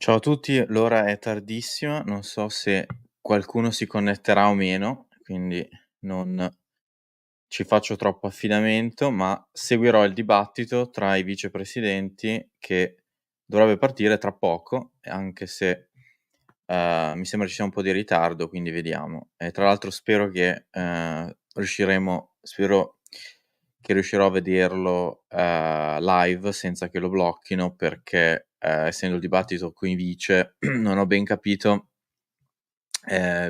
Ciao a tutti, l'ora è tardissima, non so se qualcuno si connetterà o meno, quindi non ci faccio troppo affidamento, ma seguirò il dibattito tra i vicepresidenti che dovrebbe partire tra poco, anche se mi sembra ci sia un po' di ritardo, quindi vediamo. E tra l'altro spero che riuscirò a vederlo live senza che lo blocchino perché, essendo il dibattito coi vice, non ho ben capito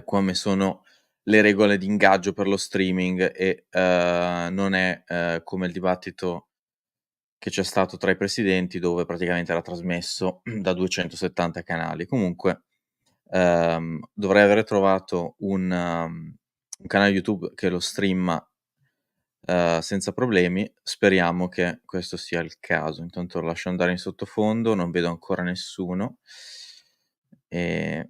come sono le regole di ingaggio per lo streaming e, non è, come il dibattito che c'è stato tra i presidenti dove praticamente era trasmesso da 270 canali. Comunque, dovrei avere trovato un canale YouTube che lo streama, senza problemi. Speriamo che questo sia il caso. Intanto lo lascio andare in sottofondo, non vedo ancora nessuno. Ehm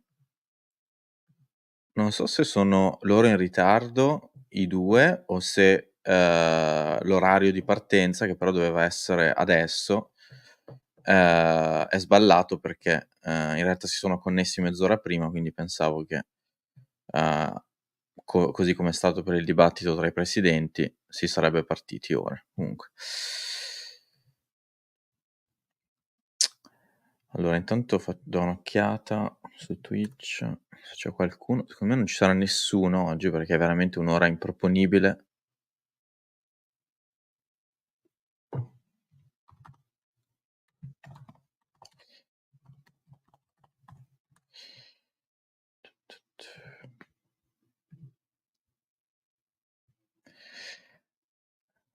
Non so se sono loro in ritardo, i 2, o se, l'orario di partenza, che però doveva essere adesso, è sballato perché, in realtà si sono connessi mezz'ora prima, quindi pensavo che, ehm, così come è stato per il dibattito tra i presidenti, si sarebbe partiti ora. Comunque. Allora intanto do un'occhiata su Twitch, se c'è qualcuno. Secondo me non ci sarà nessuno oggi perché è veramente un'ora improponibile.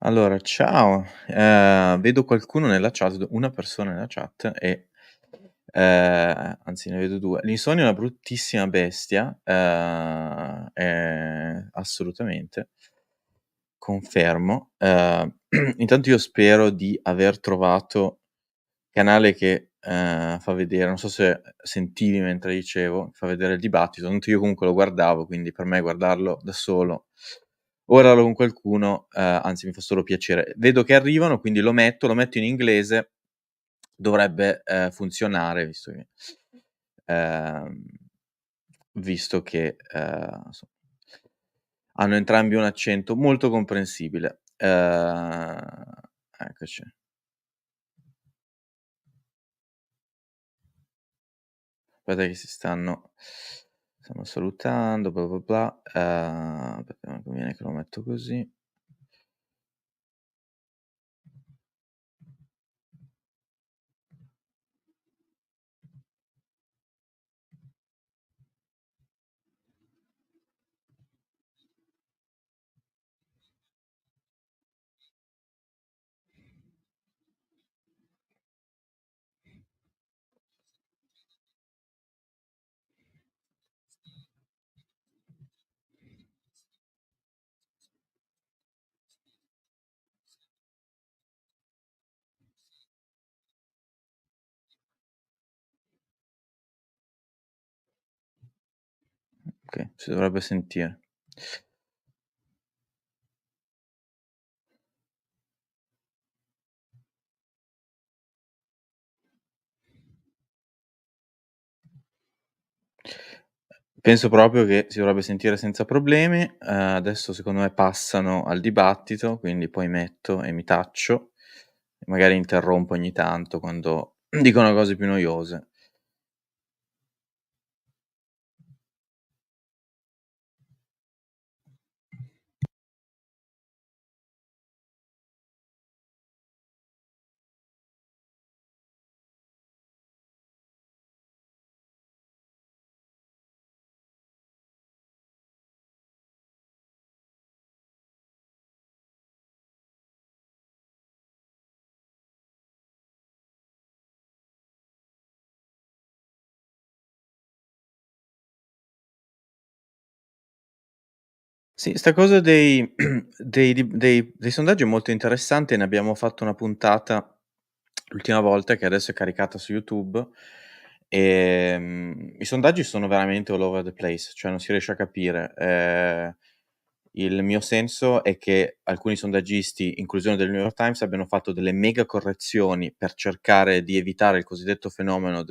Allora, ciao, vedo qualcuno nella chat, una persona nella chat e anzi ne vedo 2. L'insonnia è una bruttissima bestia, assolutamente, confermo. Intanto io spero di aver trovato canale che, fa vedere, non so se sentivi mentre dicevo, fa vedere il dibattito, tanto io comunque lo guardavo, quindi per me guardarlo da solo, guardarlo con qualcuno, anzi mi fa solo piacere. Vedo che arrivano, quindi lo metto in inglese, dovrebbe, funzionare ehm, visto che, hanno entrambi un accento molto comprensibile. Eccoci. Aspetta che stanno salutando, bla bla bla. Aspetta, mi conviene che lo metto così. Okay, si dovrebbe sentire. Penso proprio che si dovrebbe sentire senza problemi. Adesso secondo me passano al dibattito, quindi poi metto e mi taccio e magari interrompo ogni tanto quando dicono cose più noiose. Sì, 'sta cosa dei sondaggi è molto interessante, ne abbiamo fatto una puntata l'ultima volta, che adesso è caricata su YouTube. I sondaggi sono veramente all over the place, cioè non si riesce a capire. Il mio senso è che alcuni sondaggisti, inclusione del New York Times, abbiano fatto delle mega correzioni per cercare di evitare il cosiddetto fenomeno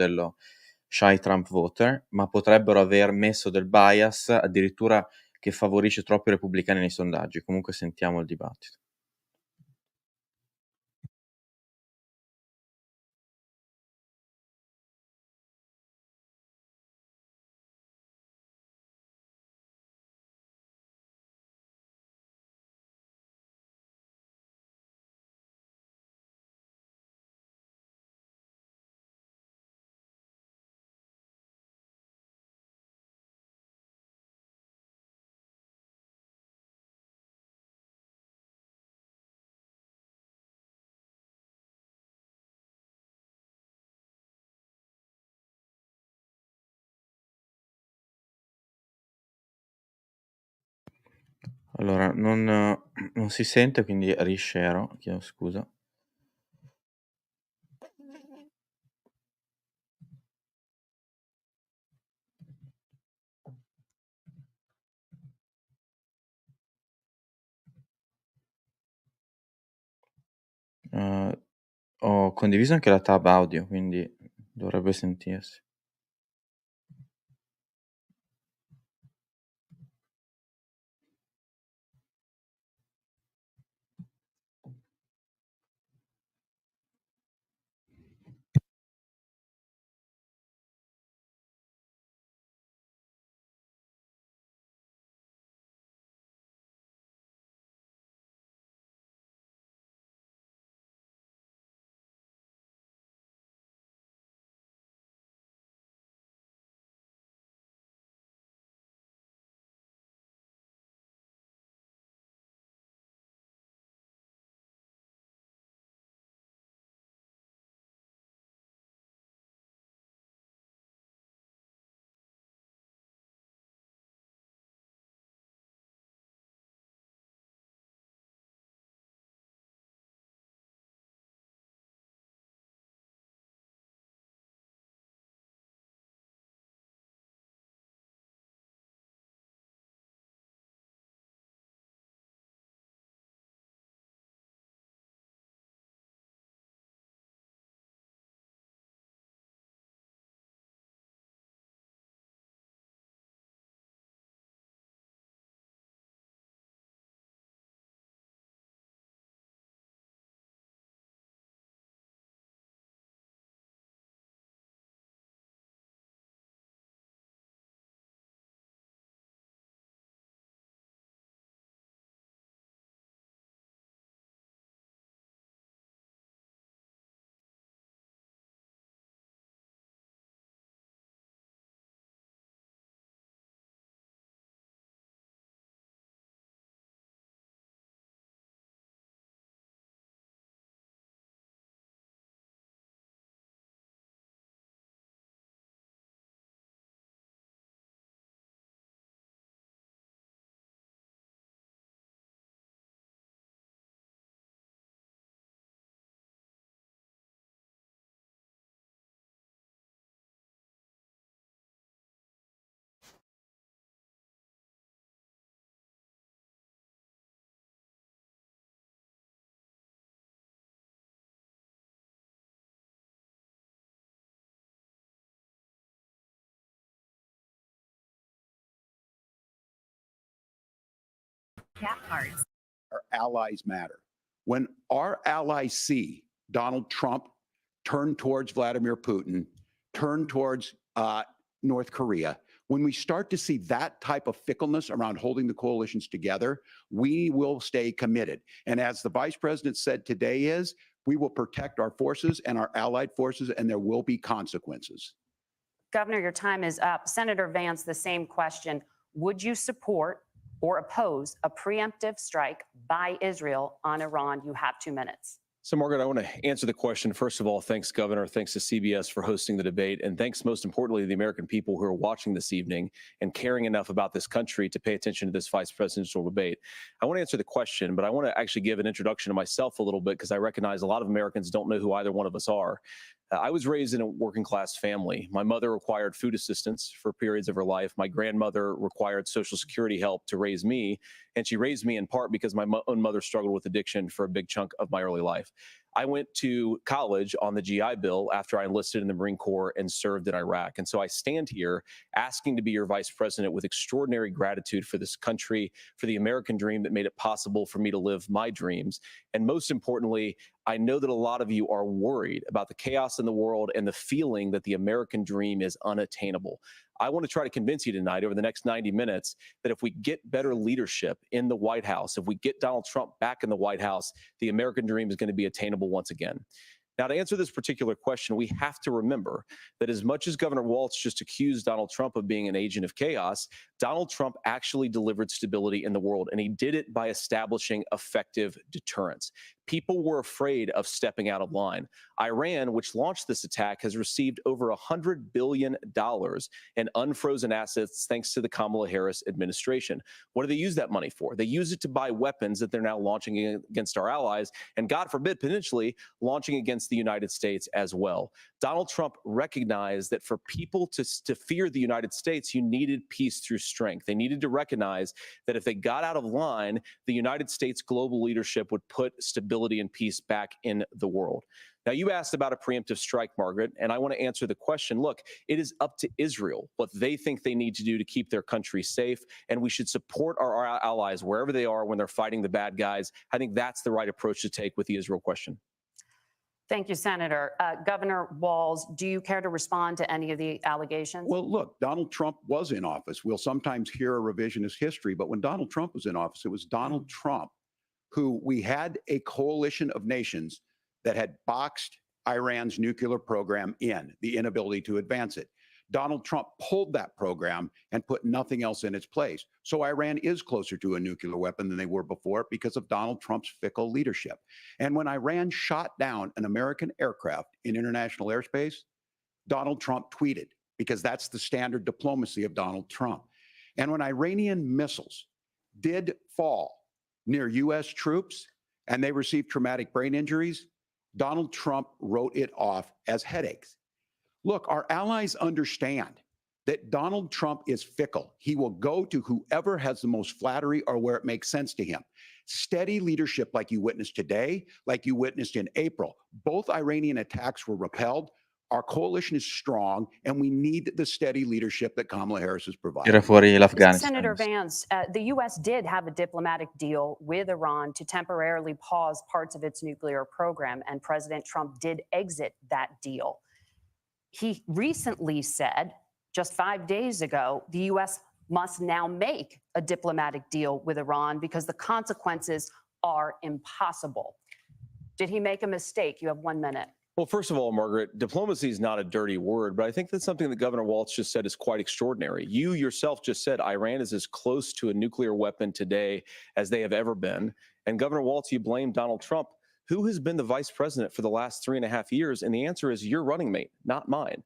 shy Trump voter, ma potrebbero aver messo del bias addirittura che favorisce troppo i repubblicani nei sondaggi. Comunque sentiamo il dibattito. Allora, non si sente, quindi riscero, chiedo scusa. Uhm, Ho condiviso anche la tab audio, quindi dovrebbe sentirsi. Our allies matter. When our allies see Donald Trump turn towards Vladimir Putin, turn towards North Korea, when we start to see that type of fickleness around holding the coalitions together, we will stay committed. And as the vice president said today is, we will protect our forces and our allied forces, and there will be consequences. Governor, your time is up. Senator Vance, the same question. Would you support or oppose a preemptive strike by Israel on Iran? You have 2 minutes. So, Margaret, I want to answer the question. First of all, thanks, Governor. Thanks to CBS for hosting the debate. And thanks, most importantly, to the American people who are watching this evening and caring enough about this country to pay attention to this vice presidential debate. I want to answer the question, but I want to actually give an introduction to myself a little bit because I recognize a lot of Americans don't know who either one of us are. I was raised in a working class family. My mother required food assistance for periods of her life. My grandmother required Social Security help to raise me. And she raised me in part because my own mother struggled with addiction for a big chunk of my early life. I went to college on the GI Bill after I enlisted in the Marine Corps and served in Iraq. And so I stand here asking to be your vice president with extraordinary gratitude for this country, for the American dream that made it possible for me to live my dreams. And most importantly, I know that a lot of you are worried about the chaos in the world and the feeling that the American dream is unattainable. I want to try to convince you tonight over the next 90 minutes that if we get better leadership in the White House, if we get Donald Trump back in the White House, the American dream is going to be attainable once again. Now, to answer this particular question, we have to remember that as much as Governor Walz just accused Donald Trump of being an agent of chaos, Donald Trump actually delivered stability in the world, and he did it by establishing effective deterrence. People were afraid of stepping out of line. Iran, which launched this attack, has received over $100 billion in unfrozen assets thanks to the Kamala Harris administration. What do they use that money for? They use it to buy weapons that they're now launching against our allies, and God forbid, potentially launching against the United States as well. Donald Trump recognized that for people to fear the United States, you needed peace through strength. They needed to recognize that if they got out of line, the United States global leadership would put stability and peace back in the world. Now, you asked about a preemptive strike, Margaret, and I want to answer the question. Look, it is up to Israel what they think they need to do to keep their country safe, and we should support our allies wherever they are when they're fighting the bad guys. I think that's the right approach to take with the Israel question. Thank you, Senator. Governor Walz, do you care to respond to any of the allegations? Well, look, Donald Trump was in office. We'll sometimes hear a revisionist history, but when Donald Trump was in office, it was Donald Trump who we had a coalition of nations that had boxed Iran's nuclear program in, the inability to advance it. Donald Trump pulled that program and put nothing else in its place. So Iran is closer to a nuclear weapon than they were before because of Donald Trump's fickle leadership. And when Iran shot down an American aircraft in international airspace, Donald Trump tweeted, because that's the standard diplomacy of Donald Trump. And when Iranian missiles did fall near U.S. troops and they received traumatic brain injuries, Donald Trump wrote it off as headaches. Look, our allies understand that Donald Trump is fickle. He will go to whoever has the most flattery or where it makes sense to him. Steady leadership like you witnessed today, like you witnessed in April. Both Iranian attacks were repelled. Our coalition is strong, and we need the steady leadership that Kamala Harris has provided. Tira fuori l'Afghanistan. Senator Vance, the U.S. did have a diplomatic deal with Iran to temporarily pause parts of its nuclear program, and President Trump did exit that deal. He recently said, just 5 days ago, the U.S. must now make a diplomatic deal with Iran because the consequences are impossible. Did he make a mistake? You have 1 minute. Well, first of all, Margaret, diplomacy is not a dirty word, but I think that's something that Governor Walz just said is quite extraordinary. You yourself just said Iran is as close to a nuclear weapon today as they have ever been. And Governor Walz, you blame Donald Trump. Who has been the vice president for the last 3.5 years? And the answer is your running mate, not mine.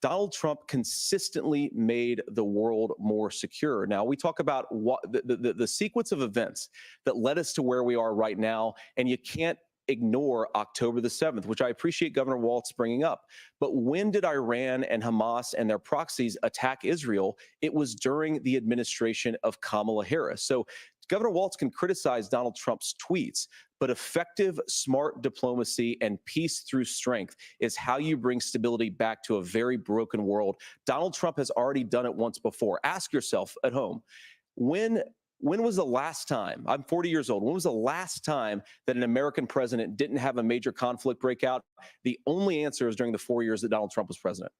Donald Trump consistently made the world more secure. Now, we talk about what the sequence of events that led us to where we are right now, and you can't ignore October the 7th, which I appreciate Governor Walz bringing up. But when did Iran and Hamas and their proxies attack Israel? It was during the administration of Kamala Harris. So Governor Walz can criticize Donald Trump's tweets, but effective, smart diplomacy and peace through strength is how you bring stability back to a very broken world. Donald Trump has already done it once before. Ask yourself at home, when was the last time, I'm 40 years old, when was the last time that an American president didn't have a major conflict break out? The only answer is during the 4 years that Donald Trump was president.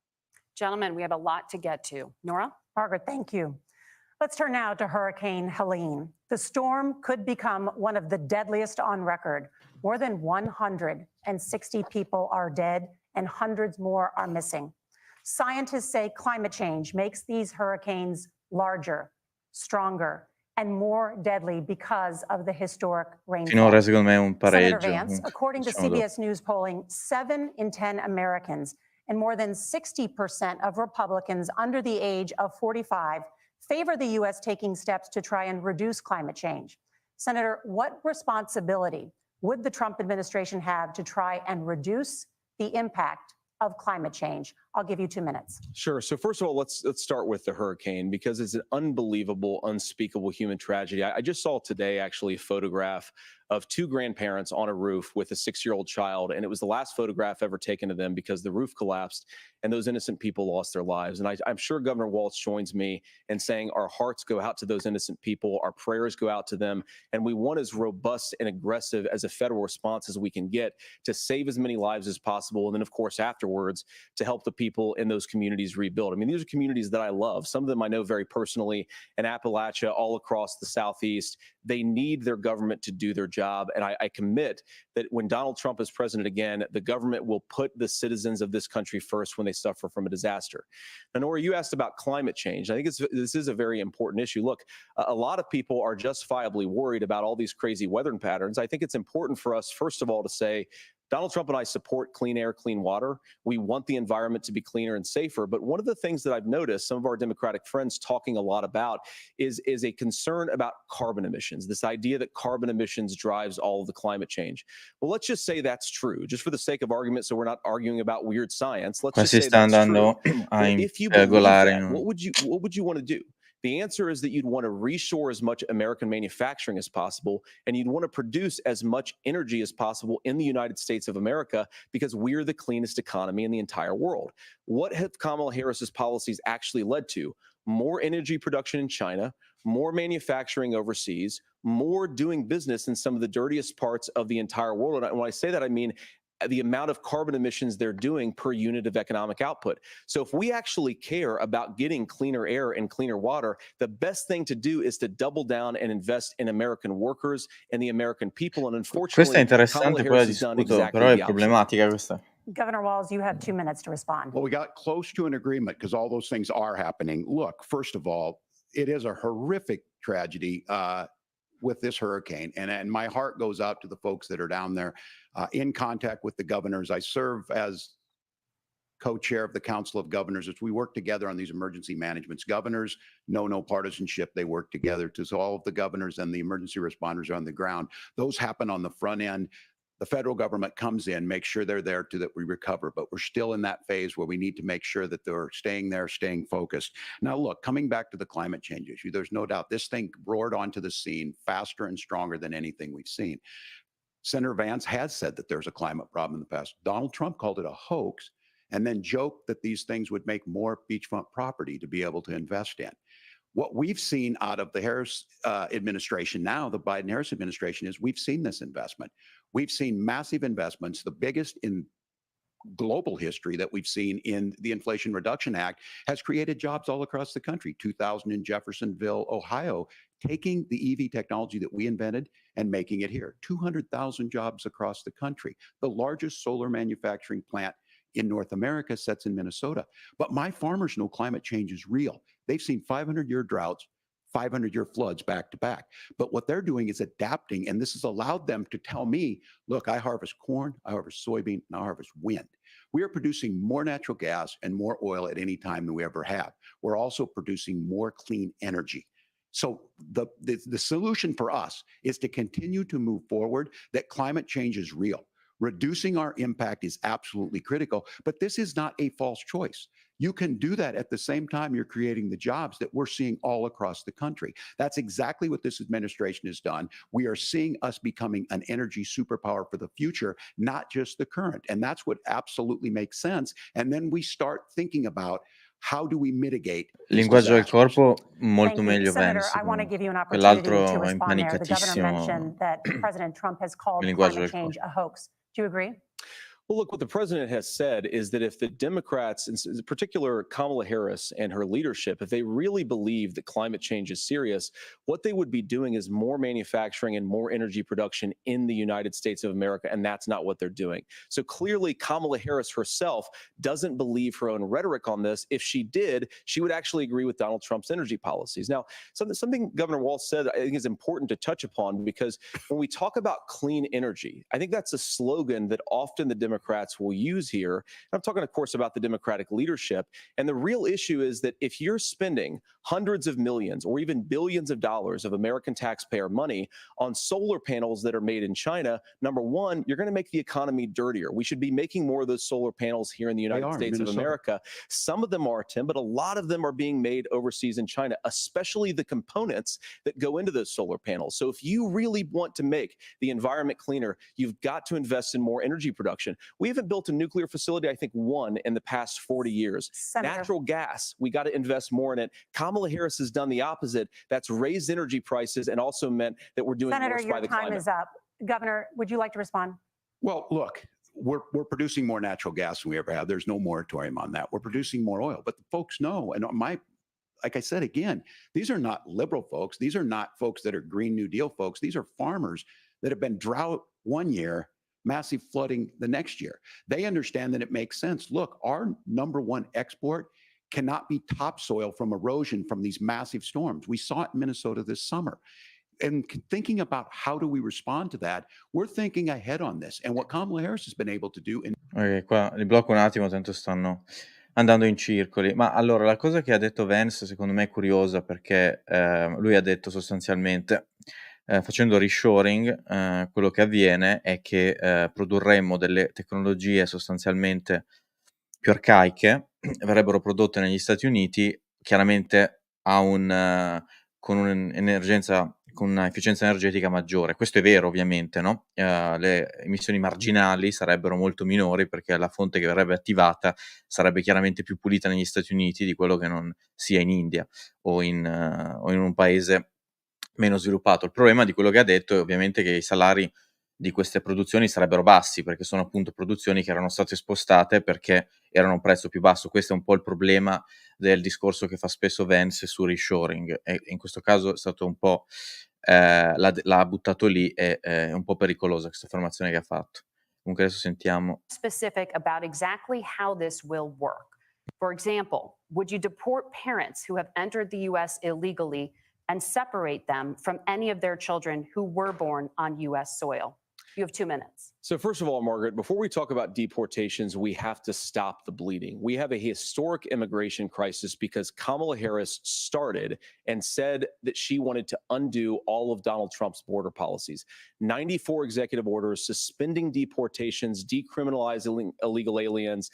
Gentlemen, we have a lot to get to. Nora? Margaret, thank you. Let's turn now to Hurricane Helene. The storm could become one of the deadliest on record. More than 160 people are dead and hundreds more are missing. Scientists say climate change makes these hurricanes larger, stronger, and more deadly because of the historic rainfall. Finora secondo me è un Senator pareggio. Vance, according to CBS News polling, 7 in 10 Americans and more than 60% of Republicans under the age of 45 favor the U.S. taking steps to try and reduce climate change. Senator, what responsibility would the Trump administration have to try and reduce the impact of climate change I'll give you 2 minutes. Sure. So first of all, let's start with the hurricane, because it's an unbelievable, unspeakable human tragedy. I just saw today actually a photograph of 2 grandparents on a roof with a 6-year-old child, and it was the last photograph ever taken of them because the roof collapsed and those innocent people lost their lives. And I'm sure Governor Walz joins me in saying our hearts go out to those innocent people, our prayers go out to them, and we want as robust and aggressive as a federal response as we can get to save as many lives as possible, and then of course afterwards to help the people in those communities rebuild. I mean, these are communities that I love. Some of them I know very personally in Appalachia, all across the Southeast. They need their government to do their job. And I commit that when Donald Trump is president again, the government will put the citizens of this country first when they suffer from a disaster. Now, Nora, you asked about climate change. I think this is a very important issue. Look, a lot of people are justifiably worried about all these crazy weather patterns. I think it's important for us, first of all, to say, Donald Trump and I support clean air, clean water. We want the environment to be cleaner and safer. But one of the things that I've noticed some of our Democratic friends talking a lot about is a concern about carbon emissions, this idea that carbon emissions drives all of the climate change. Well, let's just say that's true, just for the sake of argument, so we're not arguing about weird science. Let's Qua just si say sta that's true. andando a Well, if you believe impelagolare that, in un... what would you want to do? The answer is that you'd want to reshore as much American manufacturing as possible, and you'd want to produce as much energy as possible in the United States of America, because we're the cleanest economy in the entire world. What have Kamala Harris's policies actually led to? More energy production in China, more manufacturing overseas, more doing business in some of the dirtiest parts of the entire world. And when I say that, I mean the amount of carbon emissions they're doing per unit of economic output. So if we actually care about getting cleaner air and cleaner water, the best thing to do is to double down and invest in American workers and the American people. And Questa è unfortunately, Kamala interessante, poi la Harris has done discuto, exactly però è the opposite. problematica questa. Governor Walz, you have 2 minutes to respond. Well, we got close to an agreement because all those things are happening. Look, first of all, it is a horrific tragedy with this hurricane. And my heart goes out to the folks that are down there in contact with the governors. I serve as co-chair of the Council of Governors as we work together on these emergency managements. Governors know no partisanship. They work together to solve the governors and the emergency responders are on the ground. Those happen on the front end. The federal government comes in, makes sure they're there to that we recover, but we're still in that phase where we need to make sure that they're staying there, staying focused. Now, look, coming back to the climate change issue, there's no doubt this thing roared onto the scene faster and stronger than anything we've seen. Senator Vance has said that there's a climate problem in the past. Donald Trump called it a hoax and then joked that these things would make more beachfront property to be able to invest in. What we've seen out of the Harris administration now, the Biden-Harris administration, is we've seen this investment. We've seen massive investments, the biggest in global history that we've seen in the Inflation Reduction Act, has created jobs all across the country. 2,000 in Jeffersonville, Ohio, taking the EV technology that we invented and making it here. 200,000 jobs across the country. The largest solar manufacturing plant in North America sits in Minnesota. But my farmers know climate change is real. They've seen 500-year droughts, 500-year floods back to back. But what they're doing is adapting, and this has allowed them to tell me, look, I harvest corn, I harvest soybean, and I harvest wind. We are producing more natural gas and more oil at any time than we ever have. We're also producing more clean energy. So the solution for us is to continue to move forward, that climate change is real. Reducing our impact is absolutely critical, but this is not a false choice. You can do that at the same time you're creating the jobs that we're seeing all across the country. That's exactly what this administration has done. We are seeing us becoming an energy superpower for the future, not just the current. And that's what absolutely makes sense. And then we start thinking about how do we mitigate these Linguaggio del disasters. corpo molto Thank you. meglio Senator, Vance. I want to give you an Quell'altro opportunity to è respond there. The governor impanicatissimo mentioned that President Trump has called il linguaggio climate del change corpo. a hoax. Do you agree? Well, look, what the president has said is that if the Democrats, in particular Kamala Harris and her leadership, if they really believe that climate change is serious, what they would be doing is more manufacturing and more energy production in the United States of America, and that's not what they're doing. So clearly, Kamala Harris herself doesn't believe her own rhetoric on this. If she did, she would actually agree with Donald Trump's energy policies. Now, something Governor Walz said I think is important to touch upon, because when we talk about clean energy, I think that's a slogan that often the Democrats will use here. And I'm talking, of course, about the Democratic leadership. And the real issue is that if you're spending hundreds of millions or even billions of dollars of American taxpayer money on solar panels that are made in China, number one, you're going to make the economy dirtier. We should be making more of those solar panels here in the United States of America. Some of them are, Tim, but a lot of them are being made overseas in China, especially the components that go into those solar panels. So if you really want to make the environment cleaner, you've got to invest in more energy production. We haven't built a nuclear facility, I think, one in the past 40 years. Senator. Natural gas, we got to invest more in it. Kamala Harris has done the opposite. That's raised energy prices and also meant that we're doing Senator, worse by your the time climate. is up. Governor, would you like to respond? Well, look, we're producing more natural gas than we ever have. There's no moratorium on that. We're producing more oil, but the folks know, and like I said, again, these are not liberal folks. These are not folks that are Green New Deal folks. These are farmers that have been drought one year, massive flooding the next year. They understand that it makes sense. Look, our number one export cannot be topsoil from erosion from these massive storms. We saw it in Minnesota this summer. And thinking about how do we respond to that, we're thinking ahead on this. And what Kamala Harris has been able to do in Ok, qua li blocco un attimo, tanto stanno andando in circoli. Ma allora, la cosa che ha detto Vance secondo me è curiosa perché lui ha detto sostanzialmente, facendo reshoring, quello che avviene è che produrremmo delle tecnologie sostanzialmente più arcaiche, verrebbero prodotte negli Stati Uniti, chiaramente con con una efficienza energetica maggiore. Questo è vero ovviamente, no, le emissioni marginali sarebbero molto minori perché la fonte che verrebbe attivata sarebbe chiaramente più pulita negli Stati Uniti di quello che non sia in India o in un paese meno sviluppato. Il problema di quello che ha detto è ovviamente che i salari di queste produzioni sarebbero bassi, perché sono appunto produzioni che erano state spostate perché erano a un prezzo più basso. Questo è un po' il problema del discorso che fa spesso Vance su reshoring, e in questo caso è stato un po' l'ha buttato lì, e è un po' pericolosa questa affermazione che ha fatto. Comunque adesso sentiamo. Specific about exactly how this will work. For example, would you deport parents who have entered the US illegally and separate them from any of their children who were born on US soil? You have 2 minutes. So first of all, Margaret, before we talk about deportations, we have to stop the bleeding. We have a historic immigration crisis because Kamala Harris started and said that she wanted to undo all of Donald Trump's border policies. 94 executive orders suspending deportations, decriminalizing illegal aliens,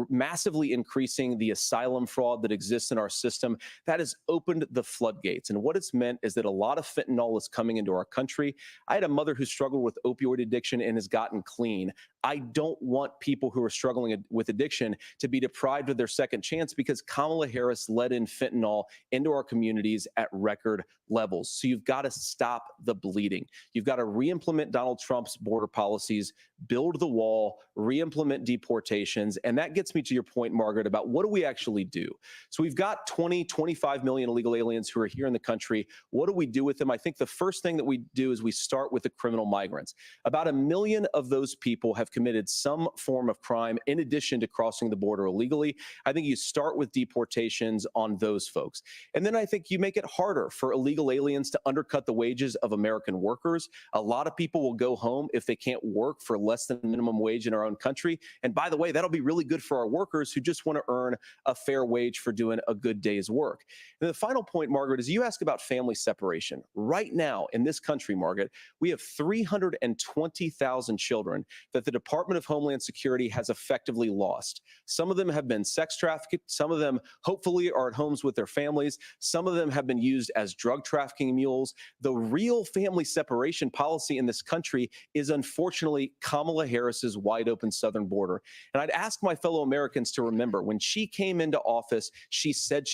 massively increasing the asylum fraud that exists in our system. That has opened the floodgates. And what it's meant is that a lot of fentanyl is coming into our country. I had a mother who struggled with opioid addiction and has gotten clean. I don't want people who are struggling with addiction to be deprived of their second chance because Kamala Harris let in fentanyl into our communities at record levels. So you've got to stop the bleeding. You've got to re-implement Donald Trump's border policies, build the wall, re-implement deportations. And that gets me to your point, Margaret, about what do we actually do? So we've got 20, 25 million illegal aliens who are here in the country. What do we do with them? I think the first thing that we do is we start with the criminal migrants. About 1 million of those people have committed some form of crime in addition to crossing the border illegally. I think you start with deportations on those folks. And then I think you make it harder for illegal aliens to undercut the wages of American workers. A lot of people will go home if they can't work for less than minimum wage in our own country. And by the way, that'll be really good for our workers who just want to earn a fair wage for doing a good day's work. And the final point, Margaret, is you ask about family separation. Right now in this country, Margaret, we have 320,000 children that the Department of Homeland Security has effectively lost. Some of them have been sex trafficked. Some of them hopefully are at homes with their families. Some of them have been used as drug trafficking mules. The real family separation policy in this country is unfortunately Kamala Harris's wide open southern border. And I'd ask my fellow Americans to remember when she came into office, she said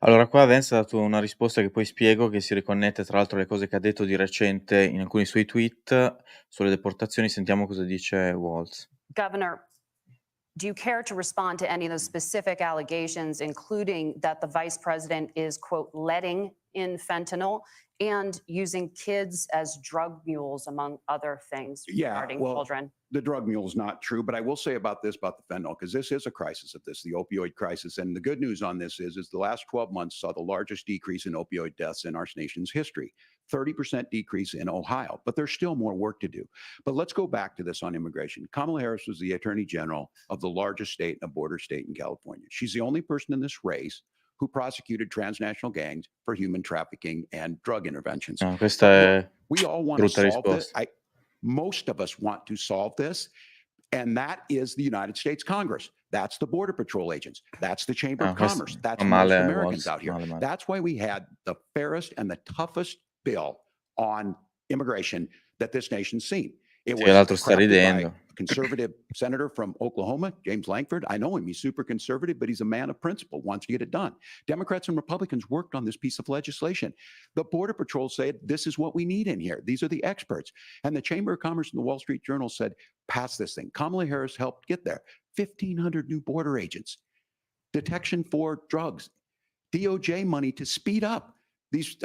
Allora, qua Vance ha dato una risposta che poi spiego, che si riconnette tra l'altro alle cose che ha detto di recente in alcuni suoi tweet sulle deportazioni. Sentiamo cosa dice WALZ. Governor, do you care to respond to any of those specific allegations, including that the vice president is, quote, letting in fentanyl and using kids as drug mules, among other things regarding children? The drug mule is not true, but I will say about the fentanyl, because this is a crisis of this, the opioid crisis. And the good news on this is the last 12 months saw the largest decrease in opioid deaths in our nation's history. 30% decrease in Ohio, but there's still more work to do. But let's go back to this on immigration. Kamala Harris was the attorney general of the largest state and a border state in California. She's the only person in this race who prosecuted transnational gangs for human trafficking and drug interventions. No, questa But è look, we all want to brutta solve this. risposta. Most of us want to solve this, and that is the United States Congress. That's the Border Patrol agents. That's the Chamber of Questo Commerce. That's fa most male, Americans WALZ, out here. male. That's why we had the fairest and the toughest bill on immigration that this nation's seen. It Sì, was l'altro sta crafted by ridendo. a conservative senator from Oklahoma, James Lankford. I know him. He's super conservative, but he's a man of principle, wants to get it done. Democrats and Republicans worked on this piece of legislation. The Border Patrol said, this is what we need in here. These are the experts. And the Chamber of Commerce and the Wall Street Journal said, pass this thing. Kamala Harris helped get there. 1,500 new border agents, detection for drugs, DOJ money to speed up these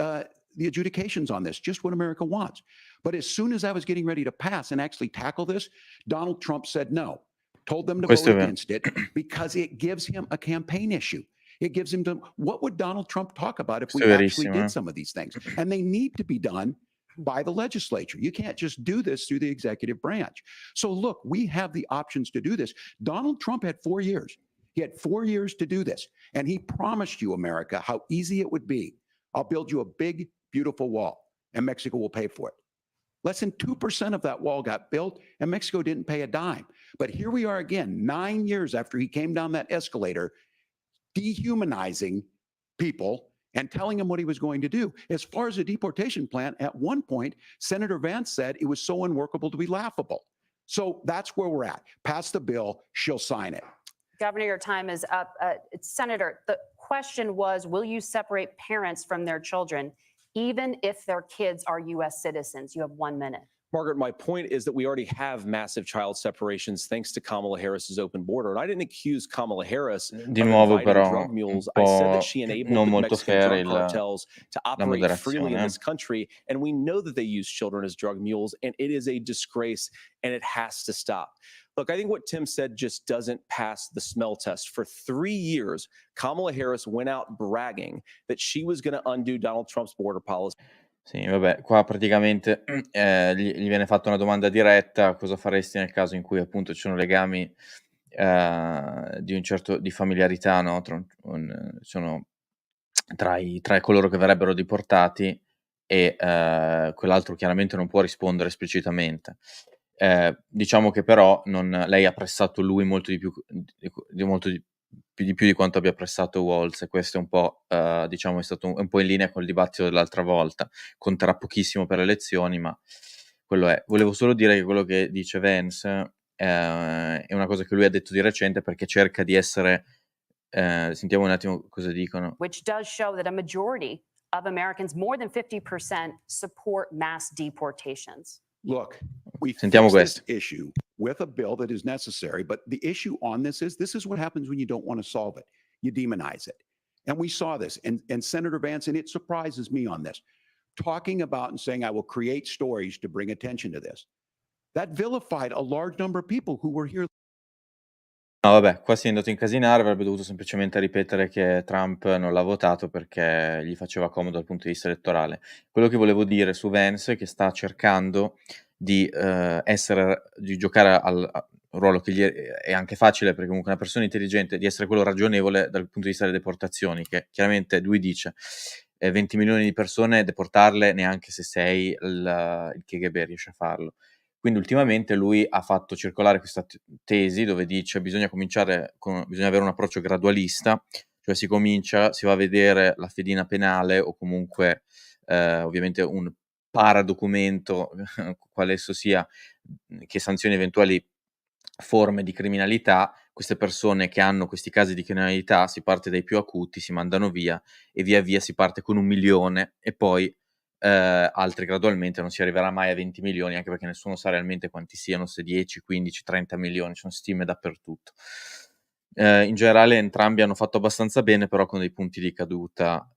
the adjudications on this, just what America wants. But as soon as I was getting ready to pass and actually tackle this, Donald Trump said no, told them to Questo vote è vero. against it because it gives him a campaign issue. It gives him to, what would Donald Trump talk about if we Questo è actually verissimo, did some of these things? And they need to be done by the legislature. You can't just do this through the executive branch. So look, we have the options to do this. Donald Trump had 4 years. He had 4 years to do this. And he promised you, America, how easy it would be. I'll build you a big, beautiful wall, and Mexico will pay for it. Less than 2% of that wall got built, and Mexico didn't pay a dime. But here we are again, 9 years after he came down that escalator, dehumanizing people and telling them what he was going to do. As far as the deportation plan, at one point, Senator Vance said it was so unworkable to be laughable. So that's where we're at. Pass the bill, she'll sign it. Governor, your time is up. Senator, the question was, will you separate parents from their children, even if their kids are U.S. citizens? You have 1 minute. Margaret, my point is that we already have massive child separations thanks to Kamala Harris's open border. And I didn't accuse Kamala Harris Di of nuovo inviting però drug un mules. I said po' that she enabled non the molto Mexican fair drug cartels to la operate freely in moderazione. this country. And we know that they use children as drug mules, and it is a disgrace, and it has to stop. Look, I think what Tim said just doesn't pass the smell test. For 3 years, Kamala Harris went out bragging that she was going to undo Donald Trump's border policy. Sì, vabbè, qua praticamente gli viene fatta una domanda diretta: cosa faresti nel caso in cui appunto ci sono legami di un certo di familiarità, no, sono tra coloro che verrebbero deportati e quell'altro chiaramente non può rispondere esplicitamente. Diciamo che però lei ha pressato lui molto di più di quanto abbia pressato WALZ, e questo è un po' diciamo è stato un po' in linea col dibattito dell'altra volta. Conterà pochissimo per le elezioni, ma quello è. Volevo solo dire che quello che dice Vance è una cosa che lui ha detto di recente, perché cerca di essere sentiamo un attimo cosa dicono. Which does show that a majority of Americans, more than 50%, support mass deportations. Look, we Sentiamo fix this questo. issue with a bill that is necessary, but the issue on this is what happens when you don't want to solve it. You demonize it. And we saw this, and Senator Vance, and it surprises me on this, talking about and saying, I will create stories to bring attention to this. That vilified a large number of people who were here. No, vabbè, qua si è andato a incasinare, avrebbe dovuto semplicemente ripetere che Trump non l'ha votato perché gli faceva comodo dal punto di vista elettorale. Quello che volevo dire su Vance è che sta cercando di giocare al ruolo che gli è anche facile, perché comunque una persona intelligente, di essere quello ragionevole dal punto di vista delle deportazioni, che chiaramente lui dice 20 milioni di persone deportarle neanche se sei il KGB riesce a farlo. Quindi ultimamente lui ha fatto circolare questa tesi dove dice bisogna avere un approccio gradualista, cioè si va a vedere la fedina penale o comunque ovviamente un paradocumento, quale esso sia, che sanzioni eventuali forme di criminalità. Queste persone che hanno questi casi di criminalità, si parte dai più acuti, si mandano via e via via si parte con 1 milione e poi altri gradualmente. Non si arriverà mai a 20 milioni, anche perché nessuno sa realmente quanti siano, se 10, 15, 30 milioni, ci sono stime dappertutto. In generale entrambi hanno fatto abbastanza bene, però con dei punti di caduta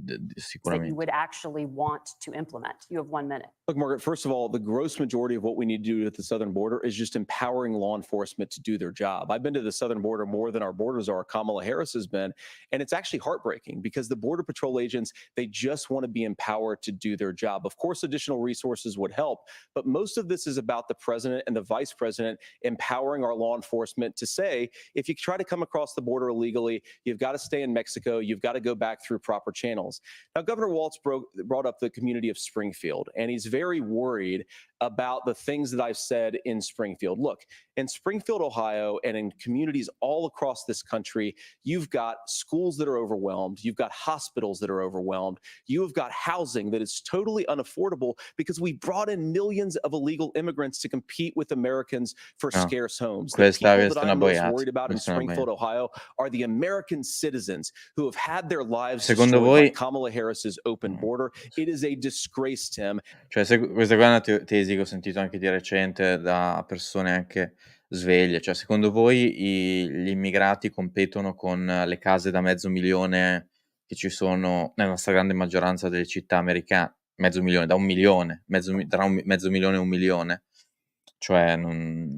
that you sicuramente. would actually want to implement? You have 1 minute. Look, Margaret, first of all, the gross majority of what we need to do at the southern border is just empowering law enforcement to do their job. I've been to the southern border more than our borders are. Kamala Harris has been, and it's actually heartbreaking because the Border Patrol agents, they just want to be empowered to do their job. Of course, additional resources would help, but most of this is about the president and the vice president empowering our law enforcement to say, if you try to come across the border illegally, you've got to stay in Mexico, you've got to go back through proper channels. Now, Governor WALZ brought up the community of Springfield, and he's very worried about the things that I've said in Springfield. Look, in Springfield, Ohio, and in communities all across this country, you've got schools that are overwhelmed. You've got hospitals that are overwhelmed. You have got housing that is totally unaffordable because we brought in millions of illegal immigrants to compete with Americans for scarce homes. The people that I'm most worried about in Springfield, Ohio, are the American citizens who have had their lives Secondo destroyed voi by Kamala Harris's open border. It is a disgrace, Tim. Cioè, questa qua è una tesi che ho sentito anche di recente da persone anche sveglie. Cioè, secondo voi gli immigrati competono con le case da $500,000 che ci sono nella stragrande maggioranza delle città americane? $500,000, da 1 milione, tra $500,000 e 1 milione? Cioè,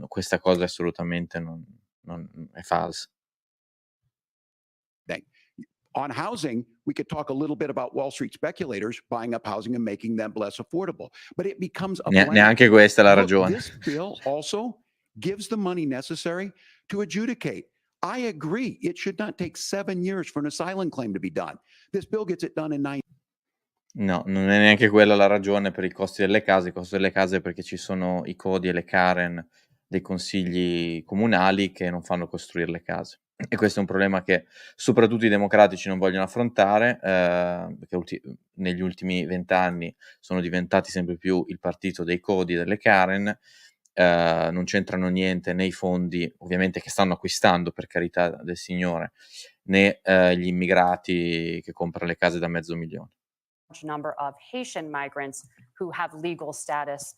questa cosa assolutamente non è falsa. On housing, we could talk a little bit about Wall Street speculators buying up housing and making them less affordable. But it becomes a Neanche questa è la ragione. This bill also gives the money necessary to adjudicate. I agree. It should not take 7 years for an asylum claim to be done. This bill gets it done in 9. No, non è neanche quella la ragione per i costi delle case. I costi delle case è perché ci sono i codi e le Karen dei consigli comunali che non fanno costruire le case. E questo è un problema che soprattutto i democratici non vogliono affrontare, perché negli ultimi 20 anni sono diventati sempre più il partito dei codi e delle Karen. Non c'entrano niente né i fondi, ovviamente, che stanno acquistando, per carità del Signore, né gli immigrati che comprano le case da $500,000. Number of Haitian migrants who have legal status,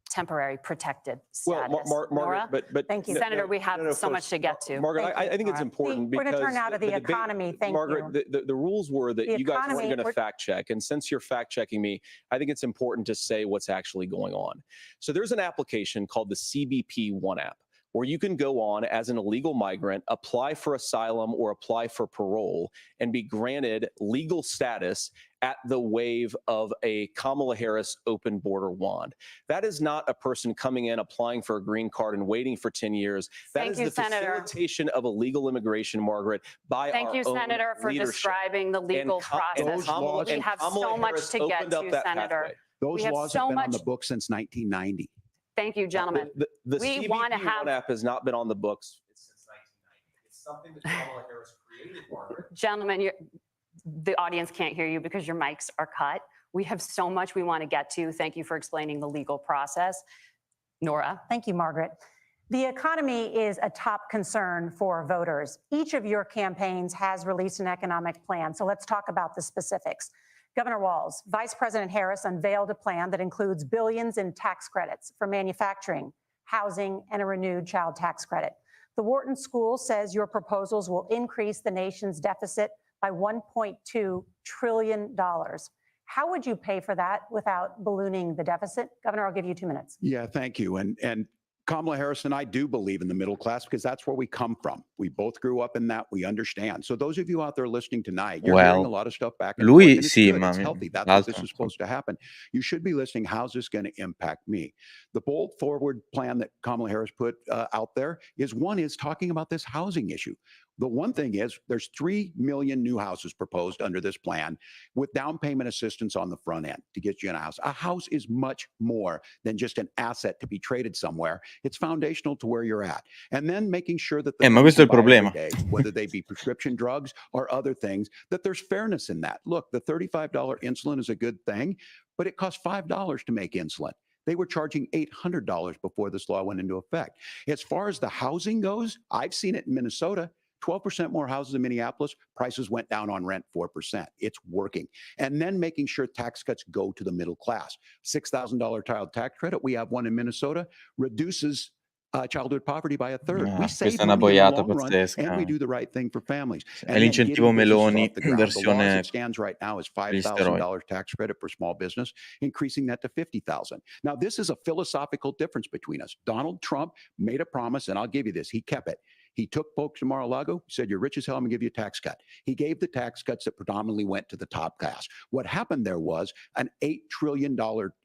temporary protected status. Well, Margaret, but Thank you. Senator, we have so much to get to. Margaret, I think it's important We're because going to turn now to the debate, economy. Thank Margaret, you. the rules were that The you guys economy, weren't going to fact check. And since you're fact checking me, I think it's important to say what's actually going on. So there's an application called the CBP One app, where you can go on as an illegal migrant, apply for asylum or apply for parole, and be granted legal status at the wave of a Kamala Harris open border wand. That is not a person coming in, applying for a green card and waiting for 10 years. That is the facilitation of illegal immigration, Margaret, by our own leadership. Thank you, Senator, for describing the legal process. We have so much to get to, Senator. Those laws have been on the books since 1990. Thank you, gentlemen. The We CBP want to have- One app has not been on the books since 1990. It's something that Kamala Harris created, Margaret. Gentlemen, the audience can't hear you because your mics are cut. We have so much we want to get to. Thank you for explaining the legal process. Nora. Thank you, Margaret. The economy is a top concern for voters. Each of your campaigns has released an economic plan, so let's talk about the specifics. Governor WALZ, Vice President Harris unveiled a plan that includes billions in tax credits for manufacturing, housing, and a renewed child tax credit. The Wharton School says your proposals will increase the nation's deficit by $1.2 trillion. How would you pay for that without ballooning the deficit? Governor, I'll give you 2 minutes. Yeah, thank you. And Kamala Harris and I do believe in the middle class because that's where we come from. We both grew up in that. We understand. So those of you out there listening tonight, you're hearing a lot of stuff back and forth, and it's good. It's healthy. That's what this is supposed to happen. You should be listening. How's this going to impact me? The bold forward plan that Kamala Harris put out there is talking about this housing issue. The one thing is there's 3 million new houses proposed under this plan with down payment assistance on the front end to get you in a house. A house is much more than just an asset to be traded somewhere. It's foundational to where you're at. And then making sure that ma questo è il problema. Day, whether they be prescription drugs or other things, that there's fairness in that. Look, the $35 insulin is a good thing, but it costs $5 to make insulin. They were charging $800 before this law went into effect. As far as the housing goes, I've seen it in Minnesota. 12% more houses in Minneapolis, prices went down on rent 4%. It's working. And then making sure tax cuts go to the middle class. $6,000 child tax credit, we have one in Minnesota, reduces childhood poverty by a third. We Questa save è una money in the boiata long run, and we pazzesca. do the right thing for families. È And then l'incentivo getting businesses Meloni off the ground. The law as versione it stands right now is per gli steroidi. $5,000 tax credit for small business, increasing that to $50,000. Now, this is a philosophical difference between us. Donald Trump made a promise, and I'll give you this. He kept it. He took folks to Mar-a-Lago, said, you're rich as hell, I'm gonna give you a tax cut. He gave the tax cuts that predominantly went to the top class. What happened there was an $8 trillion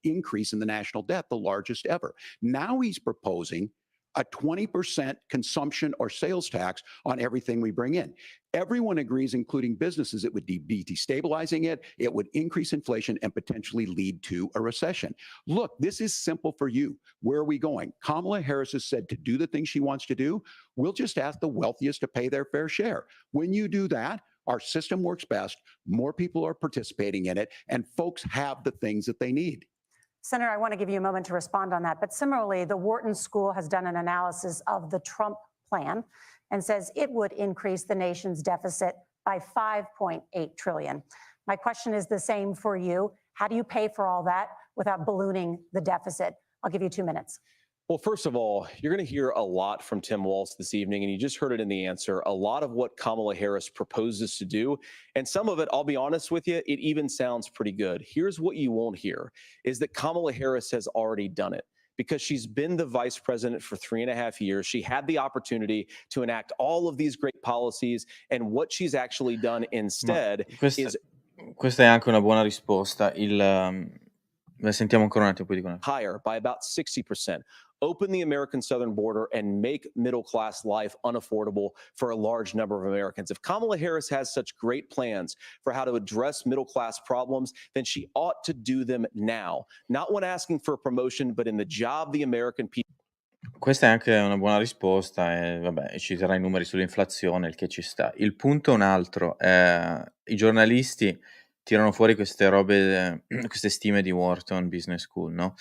increase in the national debt, the largest ever. Now he's proposing a 20% consumption or sales tax on everything we bring in. Everyone agrees, including businesses, it would be destabilizing it, it would increase inflation and potentially lead to a recession. Look, this is simple for you. Where are we going? Kamala Harris has said to do the things she wants to do, we'll just ask the wealthiest to pay their fair share. When you do that, our system works best, more people are participating in it, and folks have the things that they need. Senator, I want to give you a moment to respond on that. But similarly, the Wharton School has done an analysis of the Trump plan and says it would increase the nation's deficit by $5.8 trillion. My question is the same for you. How do you pay for all that without ballooning the deficit? I'll give you 2 minutes. Well, first of all, you're going to hear a lot from Tim Walz this evening, and you just heard it in the answer, a lot of what Kamala Harris proposes to do. And some of it, I'll be honest with you, it even sounds pretty good. Here's what you won't hear, is that Kamala Harris has already done it. Because she's been the vice president for 3.5 years. She had the opportunity to enact all of these great policies, and what she's actually done instead is... Questa è anche una buona risposta. Sentiamo ancora un attimo, poi dico una... higher by about 60%. Open the American southern border and make middle-class life unaffordable for a large number of Americans. If Kamala Harris has such great plans for how to address middle-class problems, then she ought to do them now. Not when asking for a promotion, but in the job the American people... Questa è anche una buona risposta e vabbè, ci darà i numeri sull'inflazione, il che ci sta. Il punto è un altro, i giornalisti tirano fuori queste robe, queste stime di Wharton Business School, no?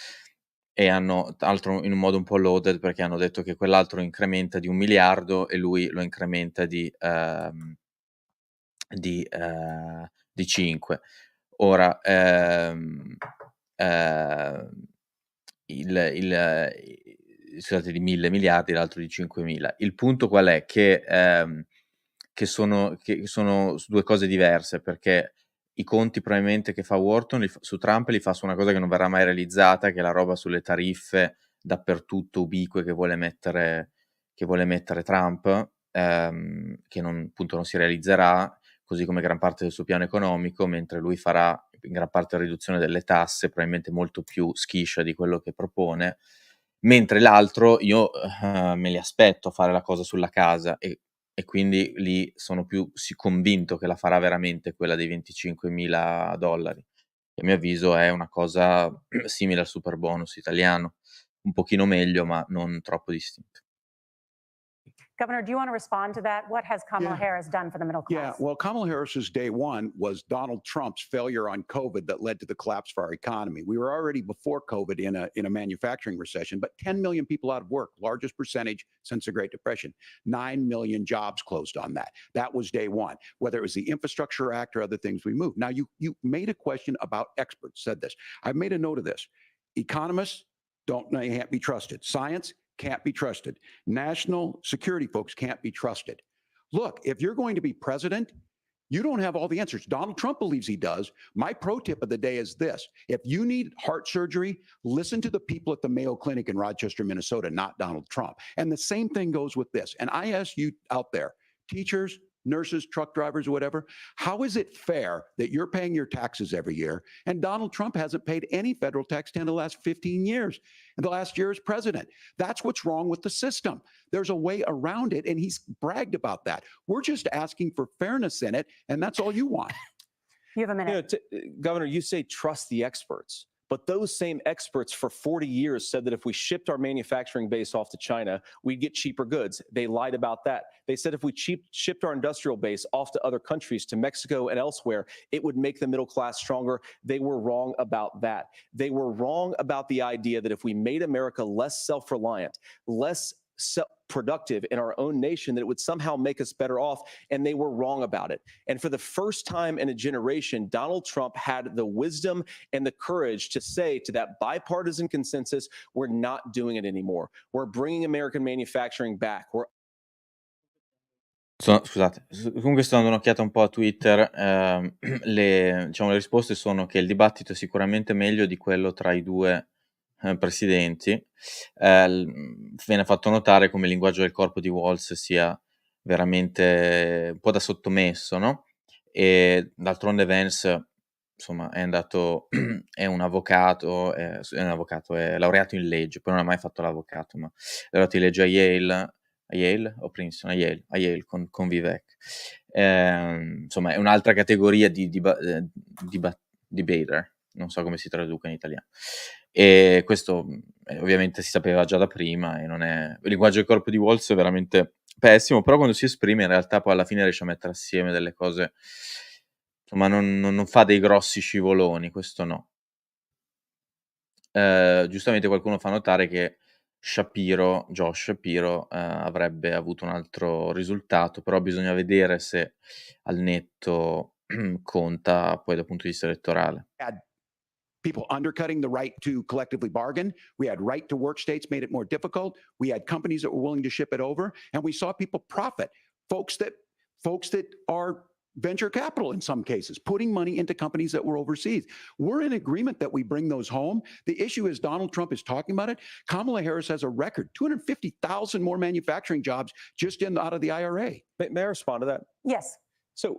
E hanno, tra l'altro in un modo un po' loaded, perché hanno detto che quell'altro incrementa di 1 miliardo e lui lo incrementa di 5. Ora, scusate, di 1.000 miliardi, l'altro di 5.000. Il punto qual è? Che sono su due cose diverse, perché i conti probabilmente che fa Wharton su Trump li fa su una cosa che non verrà mai realizzata, che è la roba sulle tariffe dappertutto ubique che vuole mettere Trump, che appunto non si realizzerà, così come gran parte del suo piano economico, mentre lui farà in gran parte la riduzione delle tasse, probabilmente molto più schiscia di quello che propone, mentre l'altro io me li aspetto a fare la cosa sulla casa e quindi lì sono più convinto che la farà veramente, quella dei $25.000, che a mio avviso è una cosa simile al super bonus italiano, un pochino meglio ma non troppo distinto. Governor, do you want to respond to that? What has Kamala Harris done for the middle class? Yeah, well, Kamala Harris's day one was Donald Trump's failure on COVID that led to the collapse of our economy. We were already before COVID in a manufacturing recession, but 10 million people out of work, largest percentage since the Great Depression. 9 million jobs closed on that. That was day one. Whether it was the Infrastructure Act or other things we moved. Now, you made a question about experts, said this. I've made a note of this. Economists can't be trusted. Science can't be trusted. National security folks can't be trusted. Look, if you're going to be president, you don't have all the answers. Donald Trump believes he does. My pro tip of the day is this. If you need heart surgery, listen to the people at the Mayo Clinic in Rochester, Minnesota, not Donald Trump. And the same thing goes with this. And I ask you out there, teachers, nurses, truck drivers, or whatever, how is it fair that you're paying your taxes every year and Donald Trump hasn't paid any federal tax in the last 15 years, and the last year as president? That's what's wrong with the system. There's a way around it, and he's bragged about that. We're just asking for fairness in it, and that's all you want. You have a minute. Governor, you say trust the experts. But those same experts for 40 years said that if we shipped our manufacturing base off to China, we'd get cheaper goods. They lied about that. They said if we shipped our industrial base off to other countries, to Mexico and elsewhere, it would make the middle class stronger. They were wrong about that. They were wrong about the idea that if we made America less self-reliant, less productive in our own nation, that it would somehow make us better off, and they were wrong about it. And for the first time in a generation, Donald Trump had the wisdom and the courage to say to that bipartisan consensus, we're not doing it anymore. We're bringing American manufacturing back. Scusate, comunque sto dando un'occhiata un po' a Twitter, le risposte sono che il dibattito è sicuramente meglio di quello tra i 2 presidenti. Viene fatto notare come il linguaggio del corpo di WALZ sia veramente un po' da sottomesso, no, e d'altronde Vance, insomma, è andato è un avvocato, è laureato in legge, poi non ha mai fatto l'avvocato, ma è laureato in legge a Yale o Princeton? A Yale con Vivek. Insomma, è un'altra categoria di debater, non so come si traduca in italiano. E questo ovviamente si sapeva già da prima, e non è il linguaggio del corpo di WALZ è veramente pessimo, però quando si esprime in realtà poi alla fine riesce a mettere assieme delle cose, insomma non fa dei grossi scivoloni, questo no. Giustamente qualcuno fa notare che Josh Shapiro, avrebbe avuto un altro risultato, però bisogna vedere se al netto conta poi dal punto di vista elettorale. Had people undercutting the right to collectively bargain. We had right to work states made it more difficult. We had companies that were willing to ship it over, and we saw people profit. Folks that are venture capital in some cases, putting money into companies that were overseas. We're in agreement that we bring those home. The issue is Donald Trump is talking about it. Kamala Harris has a record, 250,000 more manufacturing jobs just out of the IRA. May I respond to that? Yes. So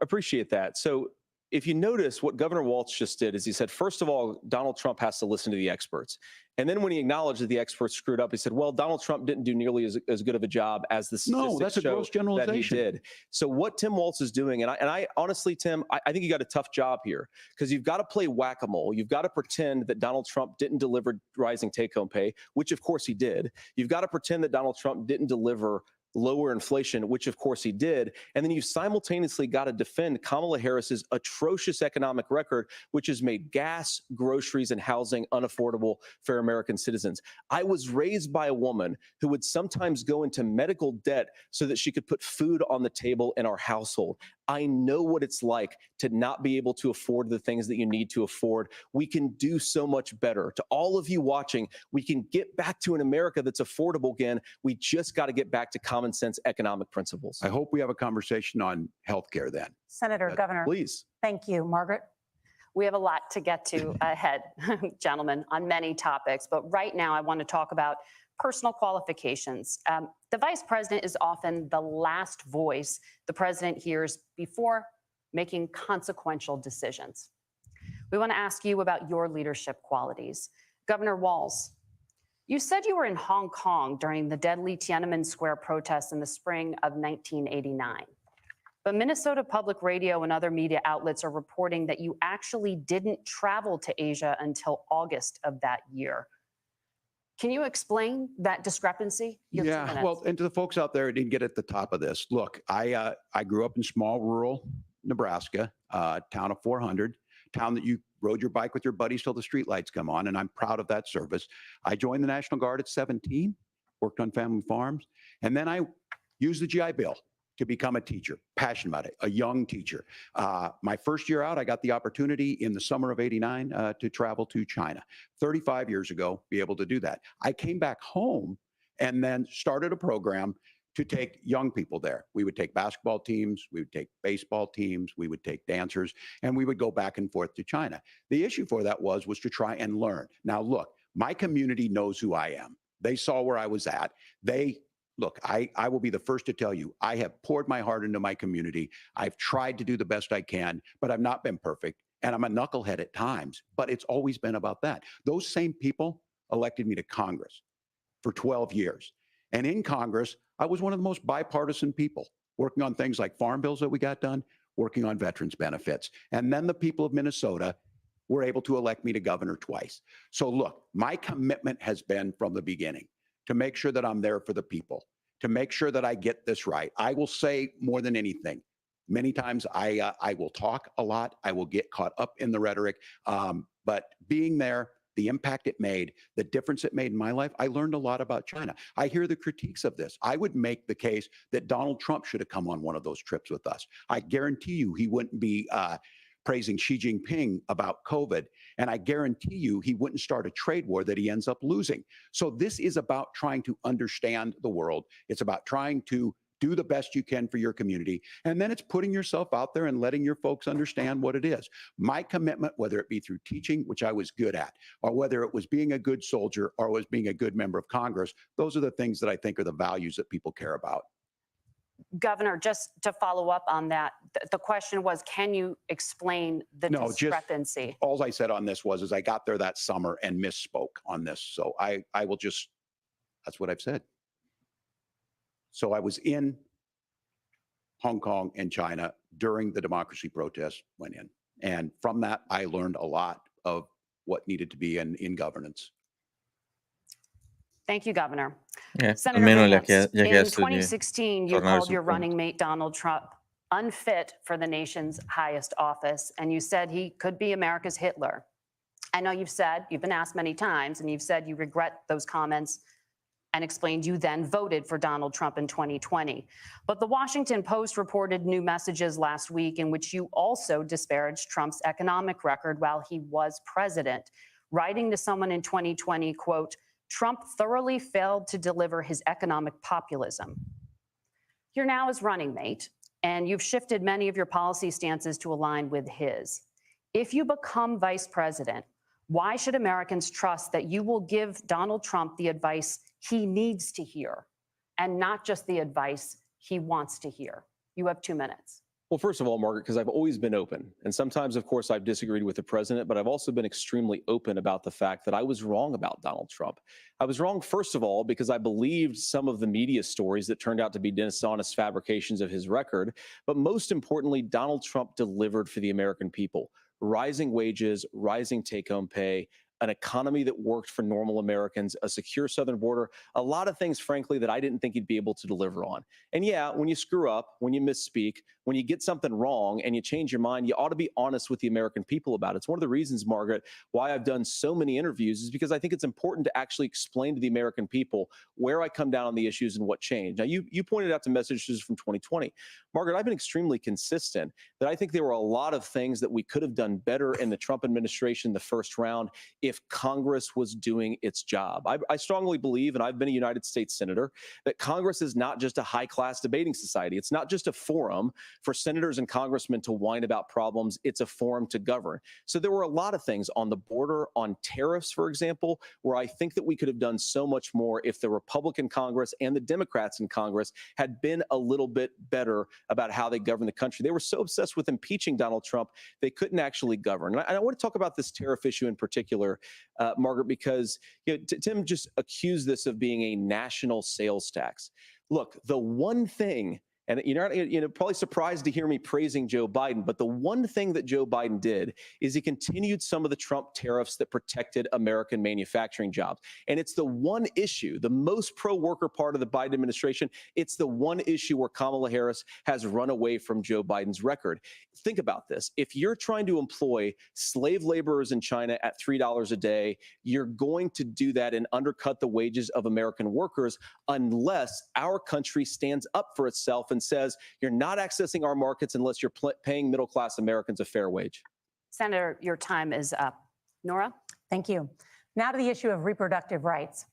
appreciate that. So if you notice, what Governor Walz just did is he said, first of all, Donald Trump has to listen to the experts. And then when he acknowledged that the experts screwed up, he said, well, Donald Trump didn't do nearly as good of a job as the statistics No, that's a gross generalization. that he did. So what Tim Walz is doing, and I honestly, Tim, I think you got a tough job here, because you've got to play whack-a-mole. You've got to pretend that Donald Trump didn't deliver rising take-home pay, which of course he did. You've got to pretend that Donald Trump didn't deliver lower inflation, which of course he did. And then you simultaneously got to defend Kamala Harris's atrocious economic record, which has made gas, groceries, and housing unaffordable for American citizens. I was raised by a woman who would sometimes go into medical debt so that she could put food on the table in our household. I know what it's like to not be able to afford the things that you need to afford. We can do so much better. To all of you watching, we can get back to an America that's affordable again. We just got to get back to common sense economic principles. I hope we have a conversation on healthcare then. Senator, Governor. Please. Thank you. Margaret? We have a lot to get to ahead, gentlemen, on many topics. But right now, I want to talk about personal qualifications. The vice president is often the last voice the president hears before making consequential decisions. We want to ask you about your leadership qualities. Governor Walz, you said you were in Hong Kong during the deadly Tiananmen Square protests in the spring of 1989. But Minnesota Public Radio and other media outlets are reporting that you actually didn't travel to Asia until August of that year. Can you explain that discrepancy? Yeah, well, and to the folks out there who didn't get at the top of this, look, I grew up in small rural Nebraska, town of 400, town that you rode your bike with your buddies till the streetlights come on, and I'm proud of that service. I joined the National Guard at 17, worked on family farms, and then I used the GI Bill to become a teacher, passionate about it, a young teacher. My first year out, I got the opportunity in the summer of '89 to travel to China. 35 years ago, be able to do that. I came back home and then started a program to take young people there. We would take basketball teams, we would take baseball teams, we would take dancers, and we would go back and forth to China. The issue for that was to try and learn. Now, look, my community knows who I am. They saw where I was at. Look, I will be the first to tell you, I have poured my heart into my community. I've tried to do the best I can, but I've not been perfect. And I'm a knucklehead at times, but it's always been about that. Those same people elected me to Congress for 12 years. And in Congress, I was one of the most bipartisan people, working on things like farm bills that we got done, working on veterans benefits. And then the people of Minnesota were able to elect me to governor twice. So look, my commitment has been from the beginning to make sure that I'm there for the people, to make sure that I get this right. I will say more than anything, many times I will talk a lot. I will get caught up in the rhetoric. But being there, the impact it made, the difference it made in my life, I learned a lot about China. I hear the critiques of this. I would make the case that Donald Trump should have come on one of those trips with us. I guarantee you he wouldn't be praising Xi Jinping about COVID. And I guarantee you he wouldn't start a trade war that he ends up losing. So this is about trying to understand the world. It's about trying to do the best you can for your community. And then it's putting yourself out there and letting your folks understand what it is. My commitment, whether it be through teaching, which I was good at, or whether it was being a good soldier or was being a good member of Congress, those are the things that I think are the values that people care about. Governor, just to follow up on that, the question was, can you explain the discrepancy? All I said on this was, I got there that summer and misspoke on this. So I will just, that's what I've said. So I was in Hong Kong and China during the democracy protests went in. And from that, I learned a lot of what needed to be in governance. Thank you, Governor. Senator almeno gli ha Vance, gli ha in chiesto di 2016, you tornare called sul your punto. running mate, Donald Trump, unfit for the nation's highest office, and you said he could be America's Hitler. I know you've been asked many times, and you've said you regret those comments and explained you then voted for Donald Trump in 2020. But the Washington Post reported new messages last week in which you also disparaged Trump's economic record while he was president, writing to someone in 2020, quote, "Trump thoroughly failed to deliver his economic populism." You're now his running mate, and you've shifted many of your policy stances to align with his. If you become vice president, why should Americans trust that you will give Donald Trump the advice he needs to hear and not just the advice he wants to hear? You have 2 minutes. Well, first of all, Margaret, because I've always been open. And sometimes, of course, I've disagreed with the president, but I've also been extremely open about the fact that I was wrong about Donald Trump. I was wrong, first of all, because I believed some of the media stories that turned out to be dishonest fabrications of his record. But most importantly, Donald Trump delivered for the American people. Rising wages, rising take-home pay, an economy that worked for normal Americans, a secure southern border, a lot of things, frankly, that I didn't think he'd be able to deliver on. And yeah, when you screw up, when you misspeak, when you get something wrong and you change your mind, you ought to be honest with the American people about it. It's one of the reasons, Margaret, why I've done so many interviews is because I think it's important to actually explain to the American people where I come down on the issues and what changed. Now, you pointed out the messages from 2020. Margaret, I've been extremely consistent that I think there were a lot of things that we could have done better in the Trump administration the first round if Congress was doing its job. I strongly believe, and I've been a United States Senator, that Congress is not just a high-class debating society. It's not just a forum for senators and congressmen to whine about problems. It's a forum to govern. So there were a lot of things on the border, on tariffs, for example, where I think that we could have done so much more if the Republican Congress and the Democrats in Congress had been a little bit better about how they govern the country. They were so obsessed with impeaching Donald Trump, they couldn't actually govern. And I want to talk about this tariff issue in particular, Margaret, because Tim just accused this of being a national sales tax. Look, the one thing, and you're probably surprised to hear me praising Joe Biden, but the one thing that Joe Biden did is he continued some of the Trump tariffs that protected American manufacturing jobs. And it's the one issue, the most pro-worker part of the Biden administration, it's the one issue where Kamala Harris has run away from Joe Biden's record. Think about this. If you're trying to employ slave laborers in China at $3 a day, you're going to do that and undercut the wages of American workers unless our country stands up for itself and says, you're not accessing our markets unless you're paying middle-class Americans a fair wage. Senator, your time is up. Nora? Thank you. Now to the issue of reproductive rights.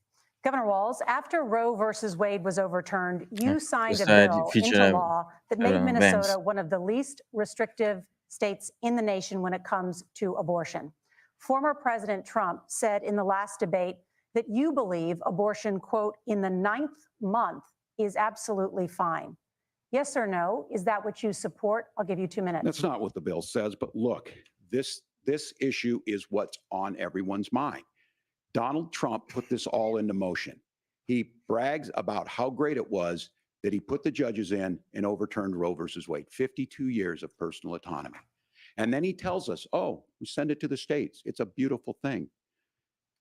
Governor WALZ, after Roe versus Wade was overturned, you signed a bill into law that made Minnesota one of the least restrictive states in the nation when it comes to abortion. Former President Trump said in the last debate that you believe abortion, quote, in the 9th month is absolutely fine. Yes or no? Is that what you support? I'll give you 2 minutes. That's not what the bill says, but look, this issue is what's on everyone's mind. Donald Trump put this all into motion. He brags about how great it was that he put the judges in and overturned Roe versus Wade, 52 years of personal autonomy. And then he tells us, oh, we send it to the states. It's a beautiful thing.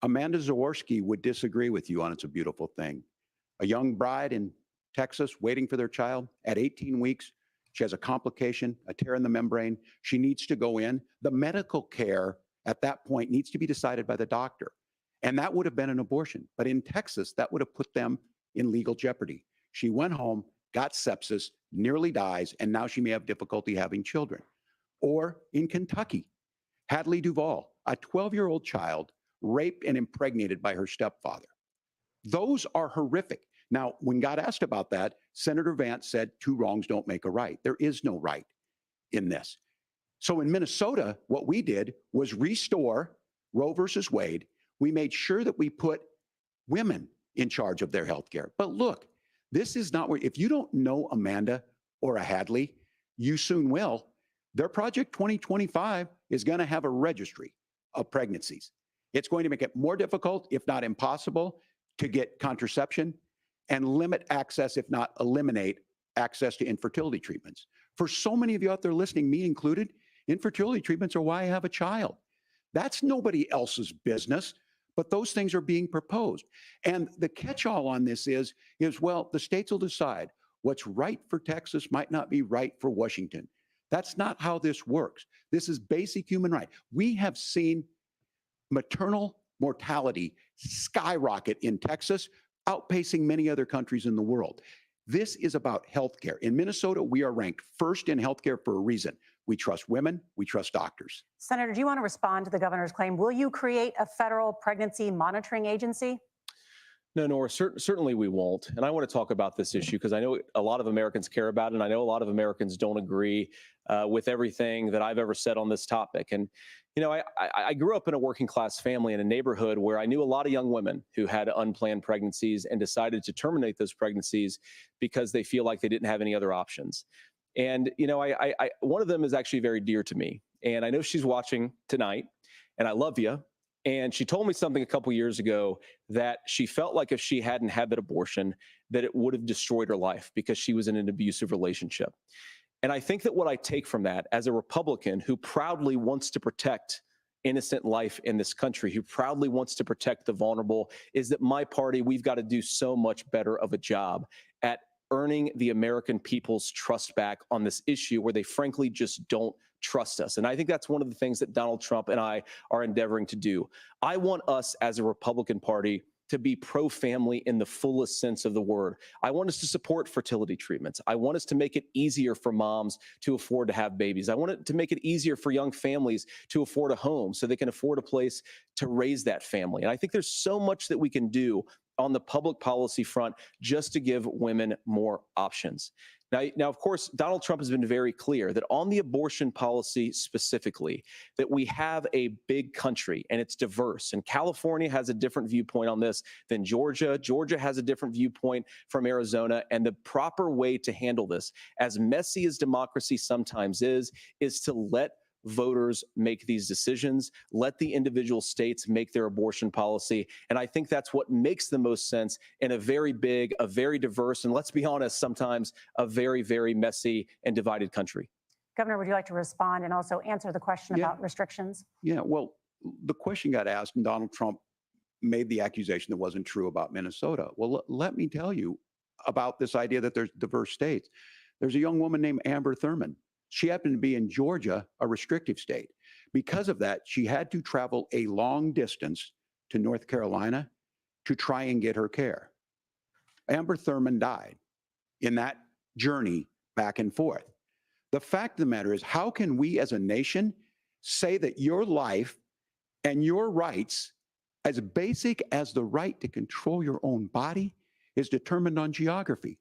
Amanda Zaworski would disagree with you on it's a beautiful thing. A young bride in Texas waiting for their child at 18 weeks. She has a complication, a tear in the membrane. She needs to go in. The medical care at that point needs to be decided by the doctor. And that would have been an abortion. But in Texas, that would have put them in legal jeopardy. She went home, got sepsis, nearly dies, and now she may have difficulty having children. Or in Kentucky, Hadley Duvall, a 12-year-old child raped and impregnated by her stepfather. Those are horrific. Now, when got asked about that, Senator Vance said 2 wrongs don't make a right. There is no right in this. So in Minnesota, what we did was restore Roe versus Wade. We made sure that we put women in charge of their health care. But look, this is not where, if you don't know Amanda or a Hadley, you soon will. Their Project 2025 is going to have a registry of pregnancies. It's going to make it more difficult, if not impossible, to get contraception and limit access, if not eliminate access to infertility treatments. For so many of you out there listening, me included, infertility treatments are why I have a child. That's nobody else's business, but those things are being proposed. And the catch-all on this is, well, the states will decide what's right for Texas might not be right for Washington. That's not how this works. This is basic human right. We have seen maternal mortality skyrocket in Texas, outpacing many other countries in the world. This is about healthcare. In Minnesota, we are ranked first in healthcare for a reason. We trust women, we trust doctors. Senator, do you want to respond to the governor's claim? Will you create a federal pregnancy monitoring agency? No, Nora, certainly we won't. And I want to talk about this issue because I know a lot of Americans care about it, and I know a lot of Americans don't agree with everything that I've ever said on this topic. And, you know, I grew up in a working class family in a neighborhood where I knew a lot of young women who had unplanned pregnancies and decided to terminate those pregnancies because they feel like they didn't have any other options. And, you know, one of them is actually very dear to me. And I know she's watching tonight, and I love you. And she told me something a couple years ago that she felt like if she hadn't had that abortion, that it would have destroyed her life because she was in an abusive relationship. And I think that what I take from that as a Republican who proudly wants to protect innocent life in this country, who proudly wants to protect the vulnerable, is that my party, we've got to do so much better of a job at earning the American people's trust back on this issue where they frankly just don't trust us. And I think that's one of the things that Donald Trump and I are endeavoring to do. I want us as a Republican Party to be pro-family in the fullest sense of the word. I want us to support fertility treatments. I want us to make it easier for moms to afford to have babies. I want it to make it easier for young families to afford a home so they can afford a place to raise that family. And I think there's so much that we can do on the public policy front just to give women more options. Now, of course, Donald Trump has been very clear that on the abortion policy specifically, that we have a big country and it's diverse. And California has a different viewpoint on this than Georgia. Georgia has a different viewpoint from Arizona. And the proper way to handle this, as messy as democracy sometimes is to let voters make these decisions, let the individual states make their abortion policy. And I think that's what makes the most sense in a very big, a very diverse, and let's be honest, sometimes a very, very messy and divided country. Governor, would you like to respond and also answer the question about restrictions? Yeah, well, the question got asked and Donald Trump made the accusation that wasn't true about Minnesota. Well, let me tell you about this idea that there's diverse states. There's a young woman named Amber Thurman. She happened to be in Georgia, a restrictive state. Because of that, she had to travel a long distance to North Carolina to try and get her care. Amber Thurman died in that journey back and forth. The fact of the matter is, how can we as a nation say that your life and your rights, as basic as the right to control your own body, is determined on geography?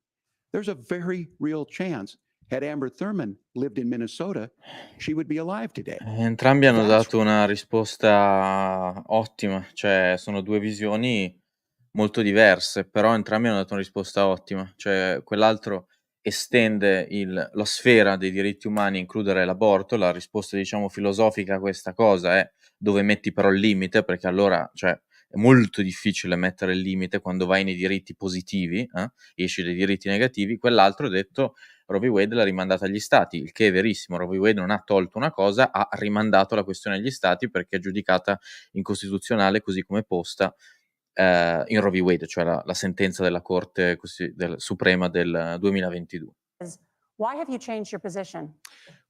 There's a very real chance had Amber Thurman lived in Minnesota, she would be alive today. Entrambi hanno dato una risposta ottima, cioè sono 2 visioni molto diverse, però entrambi hanno dato una risposta ottima. Cioè quell'altro estende la sfera dei diritti umani, includere l'aborto. La risposta, diciamo, filosofica a questa cosa è: dove metti però il limite? Perché allora, cioè, è molto difficile mettere il limite quando vai nei diritti positivi, esci dai diritti negativi. Quell'altro ha detto: Roe v. Wade l'ha rimandata agli stati, il che è verissimo. Roe v. Wade non ha tolto una cosa, ha rimandato la questione agli stati perché è giudicata incostituzionale così come posta in Roe v. Wade, cioè la sentenza della Corte Suprema del 2022. Why have you changed your position?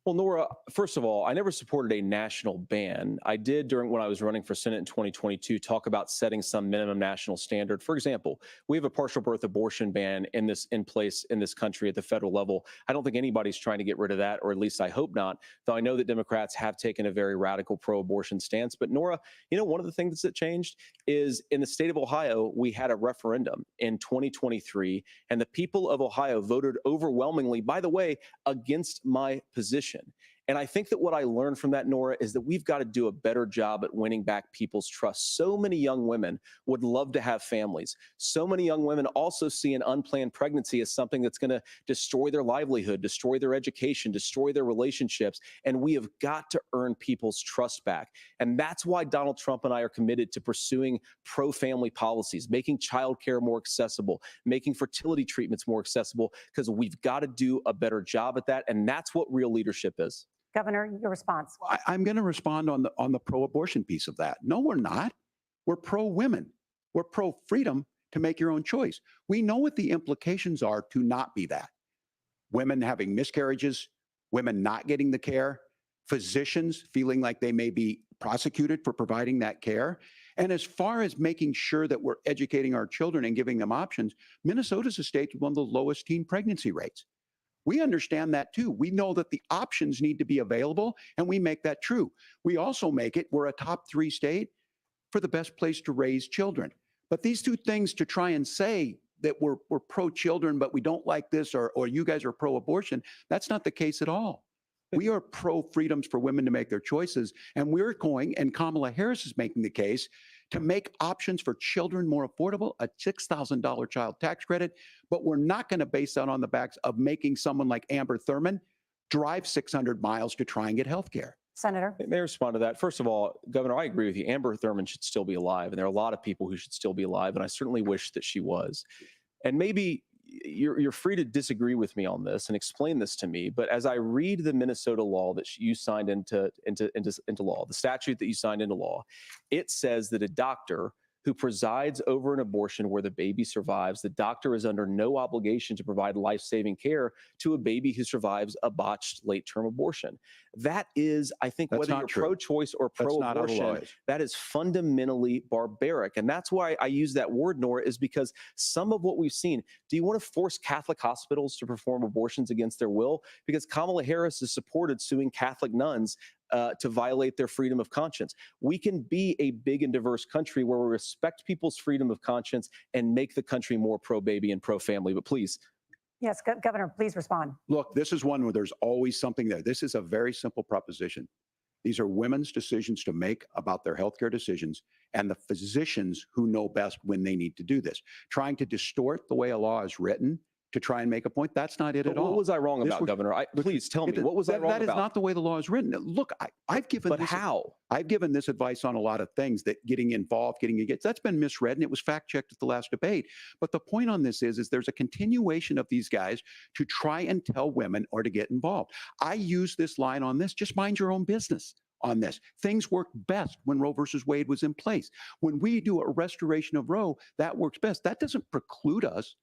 Well, Nora, first of all, I never supported a national ban. I did when I was running for Senate in 2022 talk about setting some minimum national standard. For example, we have a partial birth abortion ban in place in this country at the federal level. I don't think anybody's trying to get rid of that, or at least I hope not, though I know that Democrats have taken a very radical pro-abortion stance. But Nora, one of the things that changed is in the state of Ohio, we had a referendum in 2023, and the people of Ohio voted overwhelmingly, by the way, against my position. And I think that what I learned from that, Nora, is that we've got to do a better job at winning back people's trust. So many young women would love to have families. So many young women also see an unplanned pregnancy as something that's going to destroy their livelihood, destroy their education, destroy their relationships. And we have got to earn people's trust back. And that's why Donald Trump and I are committed to pursuing pro-family policies, making childcare more accessible, making fertility treatments more accessible, because we've got to do a better job at that. And that's what real leadership is. Governor, your response. I'm going to respond on the pro-abortion piece of that. No, we're not. We're pro-women. We're pro-freedom to make your own choice. We know what the implications are to not be that. Women having miscarriages, women not getting the care, physicians feeling like they may be prosecuted for providing that care. And as far as making sure that we're educating our children and giving them options, Minnesota's a state with one of the lowest teen pregnancy rates. We understand that too. We know that the options need to be available, and we make that true. We also make it, we're a top 3 state for the best place to raise children. But these two things to try and say that we're pro-children, but we don't like this, or you guys are pro-abortion, that's not the case at all. We are pro-freedoms for women to make their choices, and we're going, and Kamala Harris is making the case, to make options for children more affordable, a $6,000 child tax credit, but we're not going to base that on the backs of making someone like Amber Thurman drive 600 miles to try and get health care. Senator. May I respond to that? First of all, Governor, I agree with you. Amber Thurman should still be alive, and there are a lot of people who should still be alive, and I certainly wish that she was. And maybe you're free to disagree with me on this and explain this to me, but as I read the Minnesota law that you signed into law, the statute that you signed into law, it says that a doctor who presides over an abortion where the baby survives, the doctor is under no obligation to provide life-saving care to a baby who survives a botched late-term abortion. That is, I think, That's whether not you're true. pro-choice or pro-abortion, that is fundamentally barbaric. And that's why I use that word, Nora, is because some of what we've seen, do you want to force Catholic hospitals to perform abortions against their will? Because Kamala Harris has supported suing Catholic nuns to violate their freedom of conscience. We can be a big and diverse country where we respect people's freedom of conscience and make the country more pro-baby and pro-family. But please. Yes, Governor, please respond. Look, this is one where there's always something there. This is a very simple proposition. These are women's decisions to make about their healthcare decisions, and the physicians who know best when they need to do this. Trying to distort the way a law is written to try and make a point, that's not it at all. What was I wrong about, Governor? Please tell me, what was I wrong about? That is not the way the law is written. Look, I've given But how? I've given this advice on a lot of things, that getting involved, that's been misread, and it was fact-checked at the last debate. But the point on this is there's a continuation of these guys to try and tell women or to get involved. I use this line on this, just mind your own business on this. Things worked best when Roe versus Wade was in place. When we do a restoration of Roe, that works best. That doesn't preclude us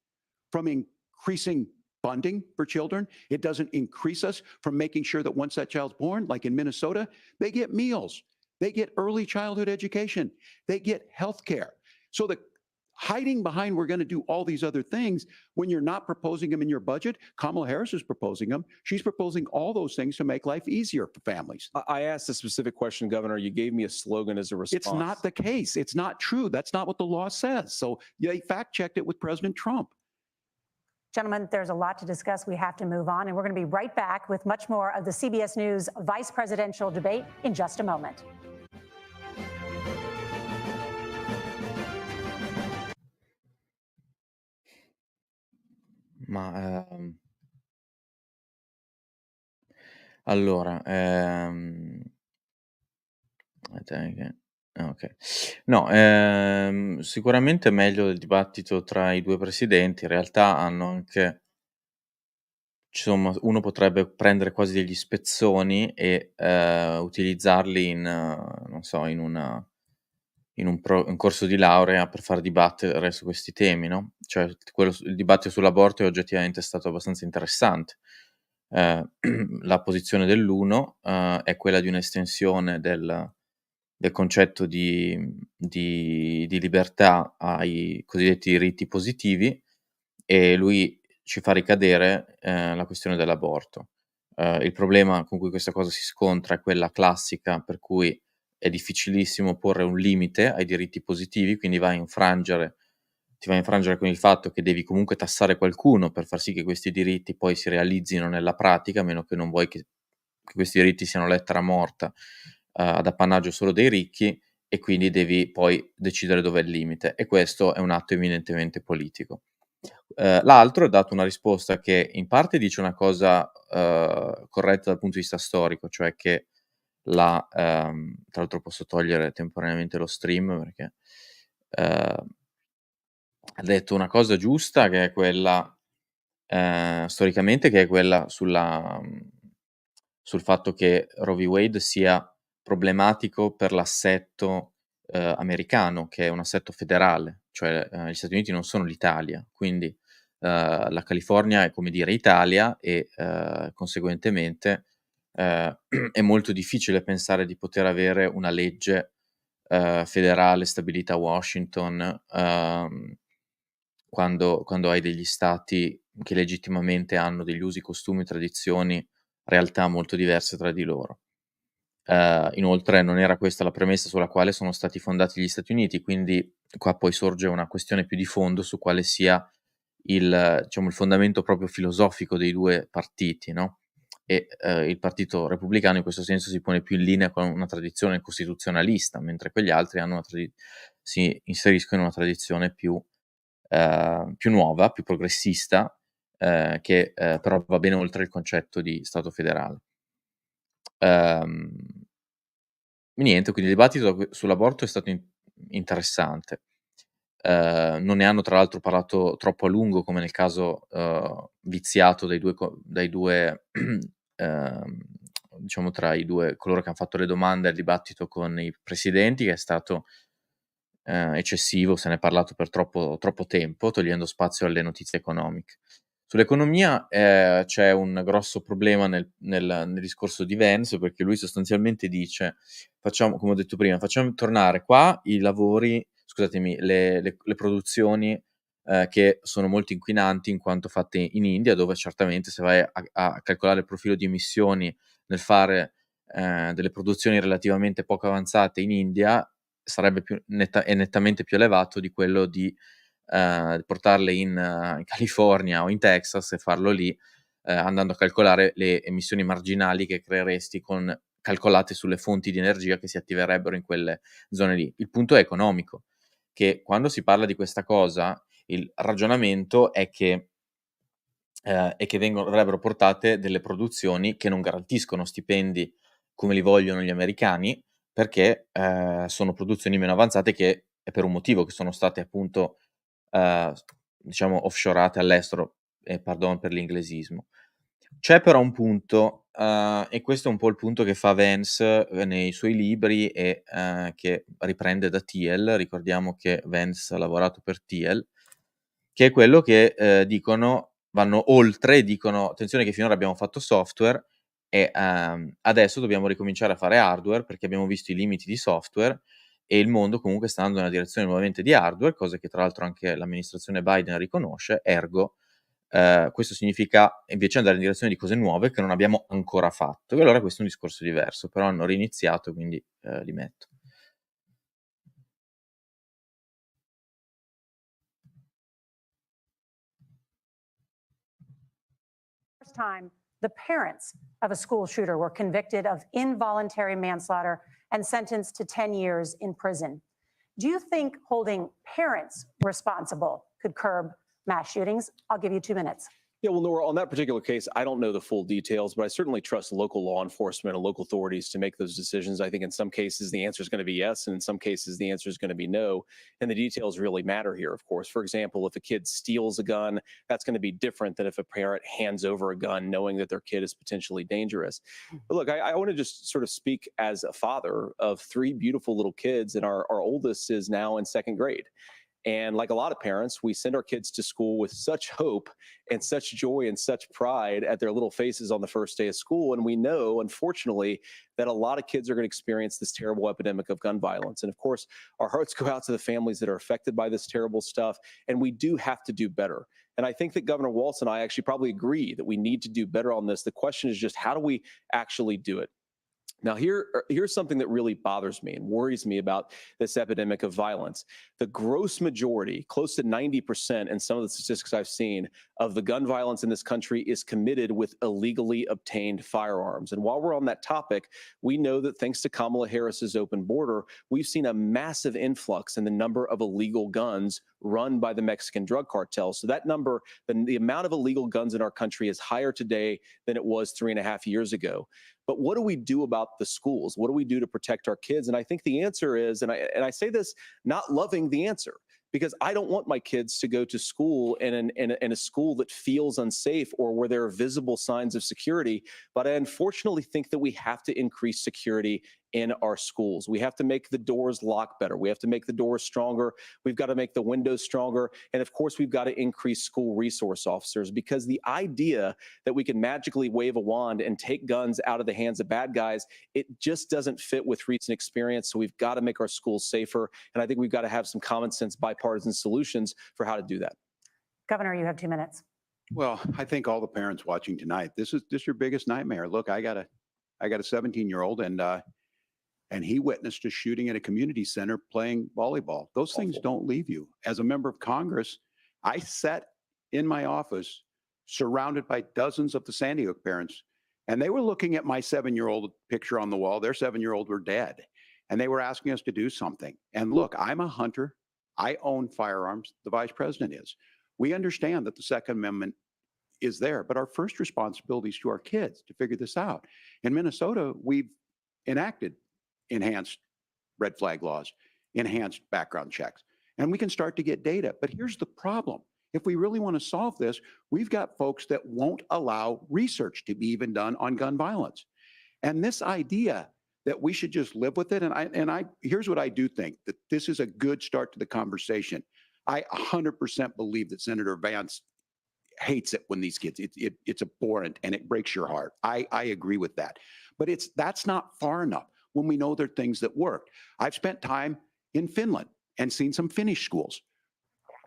from increasing funding for children. It doesn't increase us from making sure that once that child's born, like in Minnesota, they get meals, they get early childhood education, they get health care. So the hiding behind we're going to do all these other things when you're not proposing them in your budget, Kamala Harris is proposing them. She's proposing all those things to make life easier for families. I asked a specific question, Governor. You gave me a slogan as a response. It's not the case. It's not true. That's not what the law says. So they fact-checked it with President Trump. Gentlemen, there's a lot to discuss. We have to move on, and we're going to be right back with much more of the CBS News vice presidential debate in just a moment. Ma allora, aspetta che okay. No, sicuramente è meglio del dibattito tra i 2 presidenti. In realtà hanno anche, insomma, uno potrebbe prendere quasi degli spezzoni e, utilizzarli in non so, in un corso di laurea per far dibattere su questi temi, no, cioè il dibattito sull'aborto è oggettivamente stato abbastanza interessante. La posizione dell'uno è quella di un'estensione del concetto di libertà ai cosiddetti diritti positivi, e lui ci fa ricadere la questione dell'aborto. Il problema con cui questa cosa si scontra è quella classica per cui è difficilissimo porre un limite ai diritti positivi, quindi ti vai a infrangere con il fatto che devi comunque tassare qualcuno per far sì che questi diritti poi si realizzino nella pratica, a meno che non vuoi che questi diritti siano lettera morta, ad appannaggio solo dei ricchi, e quindi devi poi decidere dov'è il limite, e questo è un atto eminentemente politico. L'altro ha dato una risposta che in parte dice una cosa, corretta dal punto di vista storico, cioè che tra l'altro posso togliere temporaneamente lo stream perché, ehm, ha detto una cosa giusta, che è quella, storicamente, che è quella sul fatto che Roe v. Wade sia problematico per l'assetto, americano, che è un assetto federale, cioè, gli Stati Uniti non sono l'Italia, quindi, la California è come dire Italia, e, conseguentemente, è molto difficile pensare di poter avere una legge, federale stabilita a Washington, quando hai degli stati che legittimamente hanno degli usi, costumi, tradizioni, realtà molto diverse tra di loro. Inoltre non era questa la premessa sulla quale sono stati fondati gli Stati Uniti, quindi qua poi sorge una questione più di fondo su quale sia il fondamento proprio filosofico dei 2 partiti, no, e, il partito repubblicano in questo senso si pone più in linea con una tradizione costituzionalista, mentre quegli altri si inseriscono in una tradizione più nuova, più progressista, che, però va ben oltre il concetto di Stato federale. Ehm Niente, quindi il dibattito sull'aborto è stato interessante. Non ne hanno tra l'altro parlato troppo a lungo, come nel caso, viziato dai 2 ehm, diciamo tra i 2 coloro che han fatto le domande al dibattito con i presidenti, che è stato, eccessivo, se n'è parlato per troppo tempo, togliendo spazio alle notizie economiche. Sull'economia, c'è un grosso problema nel discorso di Vance, perché lui sostanzialmente dice: "Facciamo", come ho detto prima, "facciamo tornare qua i lavori, scusatemi, le produzioni, che sono molto inquinanti in quanto fatte in India", dove certamente se vai a calcolare il profilo di emissioni nel fare, delle produzioni relativamente poco avanzate in India, sarebbe nettamente più elevato di quello di, portarle in California o in Texas e farlo lì, andando a calcolare le emissioni marginali che creeresti calcolate sulle fonti di energia che si attiverebbero in quelle zone lì. Il punto è economico, che quando si parla di questa cosa, il ragionamento è che dovrebbero portate delle produzioni che non garantiscono stipendi come li vogliono gli americani, perché, sono produzioni meno avanzate, che è per un motivo che sono state appunto, s diciamo offshorate all'estero, pardon per l'inglesismo. C'è però un punto, e questo è un po' il punto che fa Vance, nei suoi libri, e, che riprende da Thiel. Ricordiamo che Vance ha lavorato per Thiel, che è quello che, vanno oltre e dicono: "Attenzione che finora abbiamo fatto software e, adesso dobbiamo ricominciare a fare hardware, perché abbiamo visto i limiti di software e il mondo comunque sta andando nella direzione nuovamente di hardware", cosa che tra l'altro anche l'amministrazione Biden riconosce, ergo, questo significa invece andare in direzione di cose nuove che non abbiamo ancora fatto. E allora questo è un discorso diverso, però hanno riniziato, quindi, li metto. First time, the parents of a school shooter were convicted of involuntary manslaughter and sentenced to 10 years in prison. Do you think holding parents responsible could curb mass shootings? I'll give you 2 minutes. Yeah, well, Nora, on that particular case, I don't know the full details, but I certainly trust local law enforcement and local authorities to make those decisions. I think in some cases the answer is going to be yes, and in some cases the answer is going to be no. And the details really matter here, of course. For example, if a kid steals a gun, that's going to be different than if a parent hands over a gun knowing that their kid is potentially dangerous. But look, I want to just sort of speak as a father of 3 beautiful little kids, and our oldest is now in 2nd grade. And like a lot of parents, we send our kids to school with such hope and such joy and such pride at their little faces on the first day of school. And we know, unfortunately, that a lot of kids are going to experience this terrible epidemic of gun violence. And of course, our hearts go out to the families that are affected by this terrible stuff. And we do have to do better. And I think that Governor Walz and I actually probably agree that we need to do better on this. The question is just, how do we actually do it? Now, here's something that really bothers me and worries me about this epidemic of violence. The gross majority, close to 90% in some of the statistics I've seen, of the gun violence in this country is committed with illegally obtained firearms. And while we're on that topic, we know that thanks to Kamala Harris's open border, we've seen a massive influx in the number of illegal guns run by the Mexican drug cartels. So that number, the amount of illegal guns in our country is higher today than it was 3.5 years ago. But what do we do about the schools? What do we do to protect our kids? And I think the answer is, and I say this not loving the answer, because I don't want my kids to go to school in a school that feels unsafe or where there are visible signs of security. But I unfortunately think that we have to increase security in our schools. We have to make the doors lock better. We have to make the doors stronger. We've got to make the windows stronger. And of course, we've got to increase school resource officers, because the idea that we can magically wave a wand and take guns out of the hands of bad guys, it just doesn't fit with recent experience. So we've got to make our schools safer. And I think we've got to have some common sense bipartisan solutions for how to do that. Governor, you have 2 minutes. Well, I think all the parents watching tonight, this is your biggest nightmare. Look, I got a 17-year-old, and he witnessed a shooting at a community center playing volleyball. Those things don't leave you. As a member of Congress, I sat in my office surrounded by dozens of the Sandy Hook parents, and they were looking at my 7-year-old picture on the wall. Their 7-year-old were dead, and they were asking us to do something. And look, I'm a hunter. I own firearms. The vice president is. We understand that the Second Amendment is there, but our first responsibility is to our kids to figure this out. In Minnesota, we've enacted enhanced red flag laws, enhanced background checks, and we can start to get data. But here's the problem. If we really want to solve this, we've got folks that won't allow research to be even done on gun violence. And this idea that we should just live with it, and here's what I do think, that this is a good start to the conversation. I 100% believe that Senator Vance hates it when these kids, it's abhorrent and it breaks your heart. I agree with that. But that's not far enough when we know there are things that work. I've spent time in Finland and seen some Finnish schools.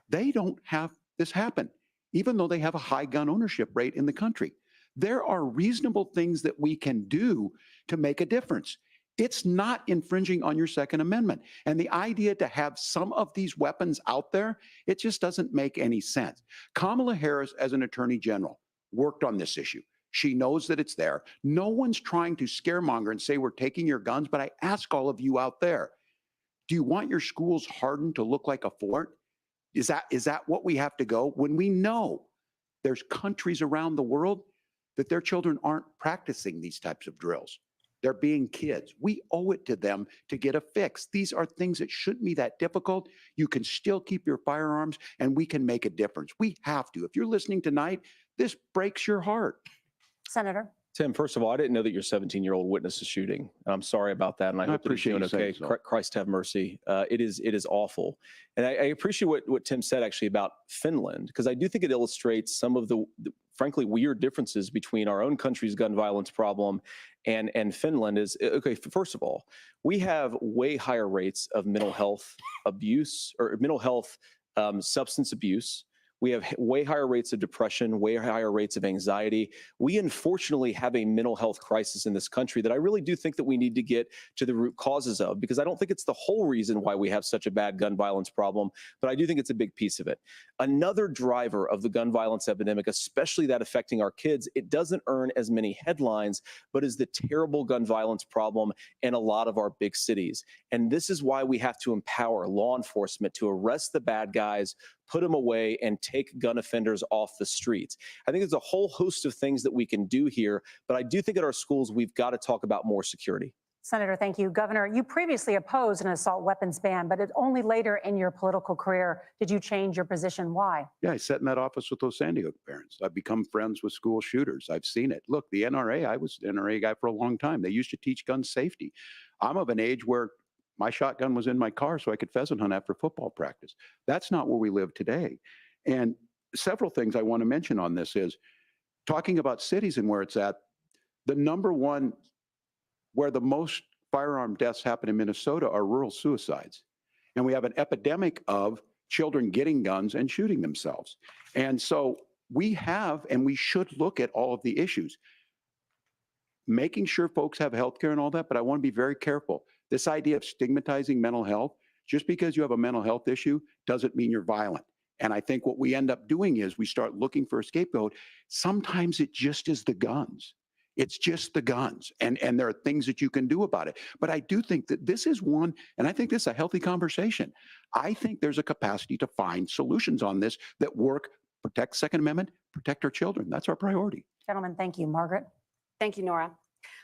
They don't have this happen, even though they have a high gun ownership rate in the country. There are reasonable things that we can do to make a difference. It's not infringing on your Second Amendment. And the idea to have some of these weapons out there, it just doesn't make any sense. Kamala Harris, as an attorney general, worked on this issue. She knows that it's there. No one's trying to scaremonger and say we're taking your guns, but I ask all of you out there, do you want your schools hardened to look like a fort? Is that what we have to go? When we know there's countries around the world that their children aren't practicing these types of drills. They're being kids. We owe it to them to get a fix. These are things that shouldn't be that difficult. You can still keep your firearms, and we can make a difference. We have to. If you're listening tonight, this breaks your heart. Senator. Tim, first of all, I didn't know that your 17-year-old witnessed a shooting. I'm sorry about that, and I hope that he's doing okay. Christ have mercy. It is awful. And I appreciate what Tim said actually about Finland, because I do think it illustrates some of the frankly weird differences between our own country's gun violence problem and Finland. Is okay, first of all, we have way higher rates of mental health abuse or mental health substance abuse. We have way higher rates of depression, way higher rates of anxiety. We unfortunately have a mental health crisis in this country that I really do think that we need to get to the root causes of, because I don't think it's the whole reason why we have such a bad gun violence problem, but I do think it's a big piece of it. Another driver of the gun violence epidemic, especially that affecting our kids, it doesn't earn as many headlines, but is the terrible gun violence problem in a lot of our big cities. And this is why we have to empower law enforcement to arrest the bad guys, put them away, and take gun offenders off the streets. I think there's a whole host of things that we can do here, but I do think at our schools, we've got to talk about more security. Senator, thank you. Governor, you previously opposed an assault weapons ban, but only later in your political career did you change your position. Why? Yeah, I sat in that office with those Sandy Hook parents. I've become friends with school shooters. I've seen it. Look, the NRA, I was an NRA guy for a long time. They used to teach gun safety. I'm of an age where My shotgun was in my car so I could pheasant hunt after football practice. That's not where we live today. And several things I want to mention on this is talking about cities and where it's at. The number one where the most firearm deaths happen in Minnesota are rural suicides. And we have an epidemic of children getting guns and shooting themselves. And so we have, and we should look at all of the issues, making sure folks have health care and all that. But I want to be very careful. This idea of stigmatizing mental health, just because you have a mental health issue doesn't mean you're violent. And I think what we end up doing is we start looking for a scapegoat. Sometimes it just is the guns. It's just the guns. And there are things that you can do about it. But I do think that this is one, and I think this is a healthy conversation. I think there's a capacity to find solutions on this that work, protect Second Amendment, protect our children. That's our priority. Gentlemen, thank you. Margaret? Thank you, Nora.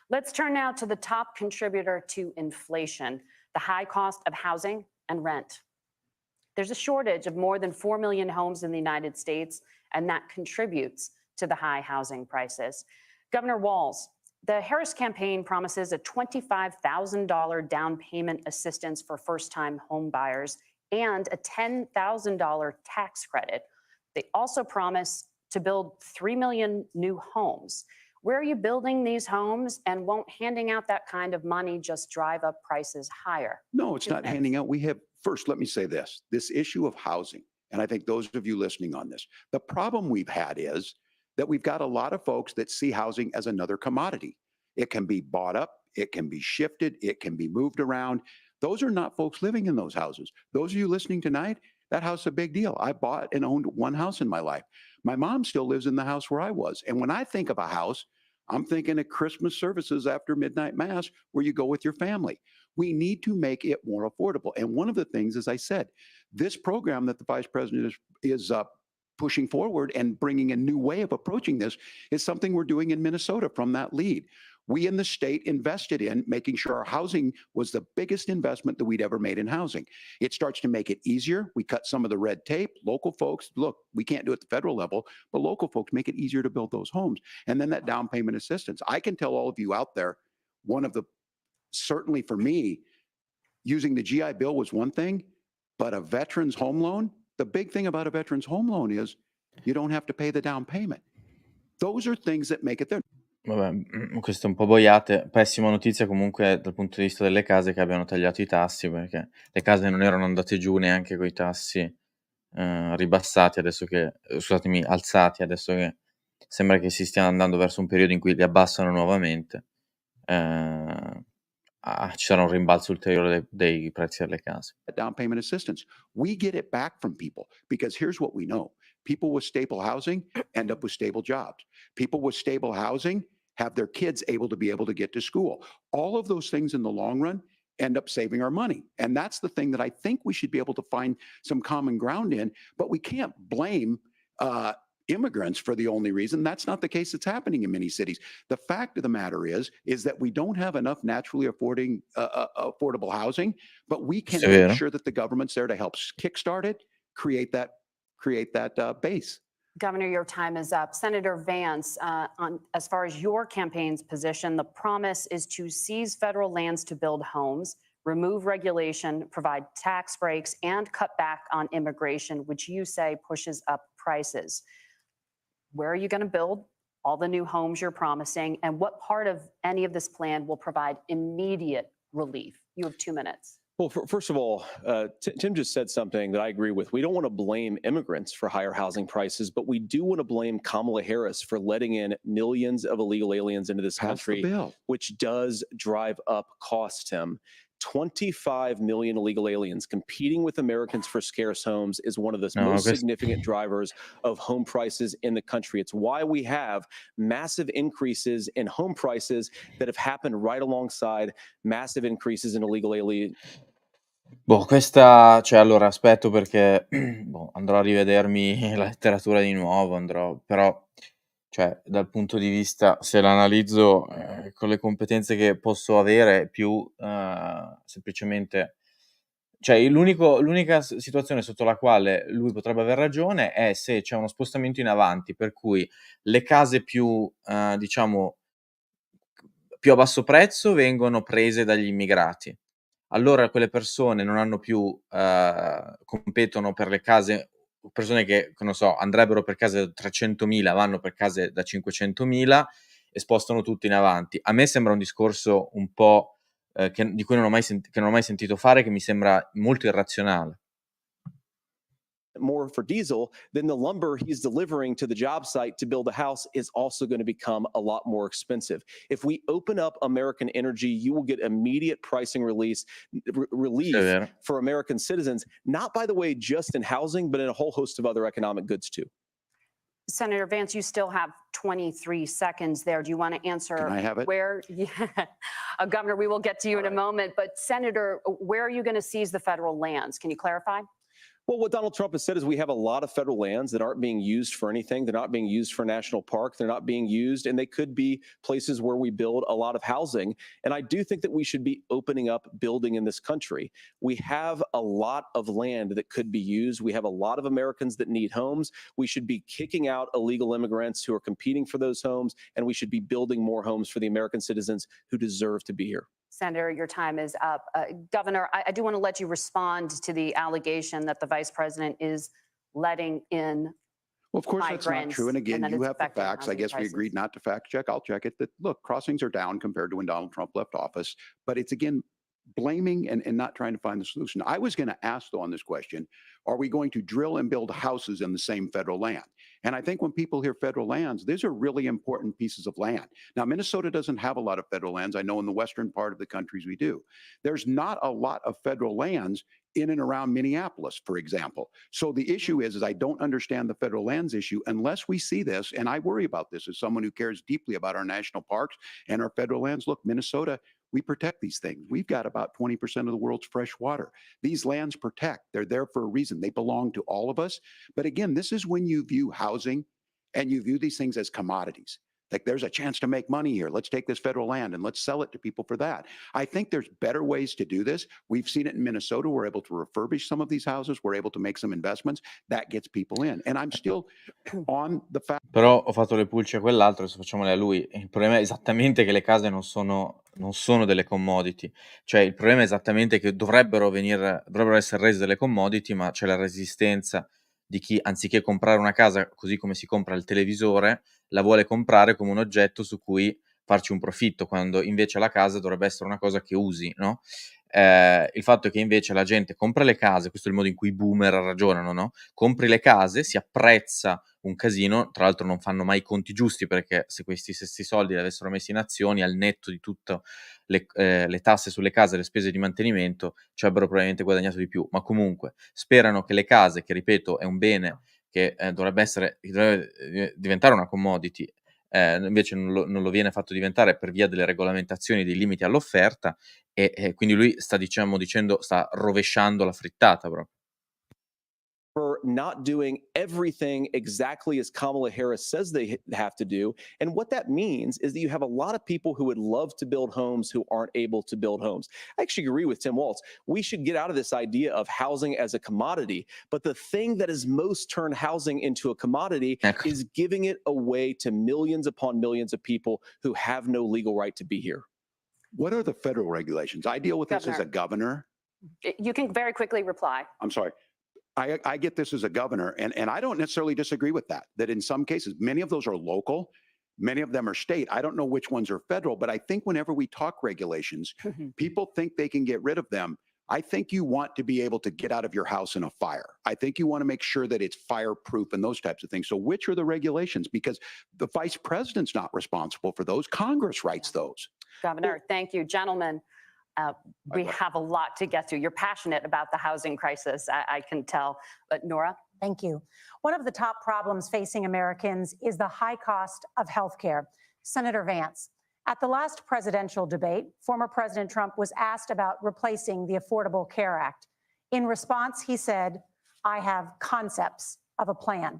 Let's turn now to the top contributor to inflation, the high cost of housing and rent. There's a shortage of more than 4 million homes in the United States, and that contributes to the high housing prices. Governor WALZ, the Harris campaign promises a $25,000 down payment assistance for first-time home buyers and a $10,000 tax credit. They also promise to build 3 million new homes. Where are you building these homes, and won't handing out that kind of money just drive up prices higher? No, it's not handing out. First, let me say this issue of housing, and I think those of you listening on this, the problem we've had is that we've got a lot of folks that see housing as another commodity. It can be bought up, it can be shifted, it can be moved around. Those are not folks living in those houses. Those of you listening tonight, that house is a big deal. I bought and owned one house in my life. My mom still lives in the house where I was. And when I think of a house, I'm thinking of Christmas services after midnight mass where you go with your family. We need to make it more affordable. And one of the things, as I said, this program that the vice president is pushing forward and bringing a new way of approaching this is something we're doing in Minnesota from that lead. We in the state invested in making sure our housing was the biggest investment that we'd ever made in housing. It starts to make it easier. We cut some of the red tape. Local folks, look, we can't do it at the federal level, but local folks make it easier to build those homes. And then that down payment assistance. I can tell all of you out there, certainly for me, using the GI Bill was one thing, but a veteran's home loan, the big thing about a veteran's home loan is you don't have to pay the down payment. Those are things that make it there. Vabbè, questo è un po' boiate. Pessima notizia comunque dal punto di vista delle case che abbiano tagliato i tassi, perché le case non erano andate giù neanche coi tassi ribassati, alzati, adesso che sembra che si stia andando verso un periodo in cui li abbassano nuovamente. Ci sarà un rimbalzo ulteriore dei prezzi delle case. Down payment assistance. We get it back from people because here's what we know. People with stable housing end up with stable jobs. People with stable housing have their kids able to get to school. All of those things in the long run end up saving our money. And that's the thing that I think we should be able to find some common ground in, but we can't blame immigrants for the only reason. That's not the case that's happening in many cities. The fact of the matter is that we don't have enough naturally affordable housing, but we can make sure that the government's there to help kickstart it, create that base. Governor, your time is up. Senator Vance, as far as your campaign's position, the promise is to seize federal lands to build homes, remove regulation, provide tax breaks, and cut back on immigration, which you say pushes up prices. Where are you going to build all the new homes you're promising? And what part of any of this plan will provide immediate relief? You have 2 minutes. Well, first of all, Tim just said something that I agree with. We don't want to blame immigrants for higher housing prices, but we do want to blame Kamala Harris for letting in millions of illegal aliens into this country, which does drive up costs, Tim. 25 million illegal aliens competing with Americans for scarce homes is one of the most significant drivers of home prices in the country. It's why we have massive increases in home prices that have happened right alongside massive increases in illegal aliens. Allora aspetto perché andrò a rivedermi la letteratura di nuovo, però dal punto di vista, se l'analizzo con le competenze che posso avere, più semplicemente, l'unica situazione sotto la quale lui potrebbe aver ragione è se c'è uno spostamento in avanti, per cui le case più a basso prezzo vengono prese dagli immigrati. allora quelle persone non hanno più, competono per le case, persone che non so, andrebbero per case da 300.000, vanno per case da 500.000 e spostano tutto in avanti. A me sembra un discorso un po', di cui non ho mai sentito fare, che mi sembra molto irrazionale. More for diesel, then the lumber he's delivering to the job site to build a house is also going to become a lot more expensive. If we open up American energy, you will get immediate pricing relief Sì, è vero. for American citizens, not by the way just in housing, but in a whole host of other economic goods too. Senator Vance, you still have 23 seconds there. Do you want to answer? Can I have it? Where, yeah, Governor, we will get to you in a moment. But Senator, where are you going to seize the federal lands? Can you clarify? Well, what Donald Trump has said is we have a lot of federal lands that aren't being used for anything. They're not being used for national park. They're not being used, and they could be places where we build a lot of housing. And I do think that we should be opening up building in this country. We have a lot of land that could be used. We have a lot of Americans that need homes. We should be kicking out illegal immigrants who are competing for those homes, and we should be building more homes for the American citizens who deserve to be here. Senator, your time is up. Governor, I do want to let you respond to the allegation that the vice president is letting in. Well, of course, that's not migrants, true. And again, that you it's have the affecting facts. I housing guess we prices. agreed not to fact check. I'll check it. That look, crossings are down compared to when Donald Trump left office. But it's again blaming and not trying to find the solution. I was going to ask though on this question, are we going to drill and build houses in the same federal land? And I think when people hear federal lands, these are really important pieces of land. Now, Minnesota doesn't have a lot of federal lands. I know in the western part of the countries we do. There's not a lot of federal lands in and around Minneapolis, for example. So the issue is I don't understand the federal lands issue unless we see this, and I worry about this as someone who cares deeply about our national parks and our federal lands. Look, Minnesota, we protect these things. We've got about 20% of the world's fresh water. These lands protect. They're there for a reason. They belong to all of us. But again, this is when you view housing and you view these things as commodities. Like there's a chance to make money here. Let's take this federal land and let's sell it to people for that. I think there's better ways to do this. We've seen it in Minnesota. We're able to refurbish some of these houses. We're able to make some investments. That gets people in. And I'm still on the fact. Però ho fatto le pulci a quell'altro, adesso facciamole a lui. Il problema è esattamente che le case non sono delle commodity. Cioè, il problema è esattamente che dovrebbero essere rese delle commodity, ma c'è la resistenza di chi, anziché comprare una casa così come si compra il televisore, la vuole comprare come un oggetto su cui farci un profitto, quando invece la casa dovrebbe essere una cosa che usi, no? Il fatto è che invece la gente compra le case, questo è il modo in cui i boomer ragionano, no? Compri le case, si apprezza un casino, tra l'altro non fanno mai i conti giusti, perché se questi stessi soldi li avessero messi in azioni, al netto di tutte le tasse sulle case e le spese di mantenimento, ci avrebbero probabilmente guadagnato di più. Ma comunque sperano che le case, che ripeto è un bene che dovrebbe diventare una commodity, invece non lo viene fatto diventare per via delle regolamentazioni, dei limiti all'offerta, e quindi lui sta sta rovesciando la frittata proprio. For not doing everything exactly as Kamala Harris says they have to do. And what that means is that you have a lot of people who would love to build homes who aren't able to build homes. I actually agree with Tim Walz. We should get out of this idea of housing as a commodity. But the thing that has most turned housing into a commodity is giving it away to millions upon millions of people who have no legal right to be here. What are the federal regulations? I deal with this as a governor. You can very quickly reply. I'm sorry. I get this as a governor, and I don't necessarily disagree with that in some cases, many of those are local, many of them are state. I don't know which ones are federal, but I think whenever we talk regulations, people think they can get rid of them. I think you want to be able to get out of your house in a fire. I think you want to make sure that it's fireproof and those types of things. So which are the regulations? Because the vice president's not responsible for those. Congress writes those. Governor, thank you. Gentlemen, we have a lot to get to. You're passionate about the housing crisis, I can tell. But Nora? Thank you. One of the top problems facing Americans is the high cost of health care. Senator Vance, at the last presidential debate, former President Trump was asked about replacing the Affordable Care Act. In response, he said, I have concepts of a plan.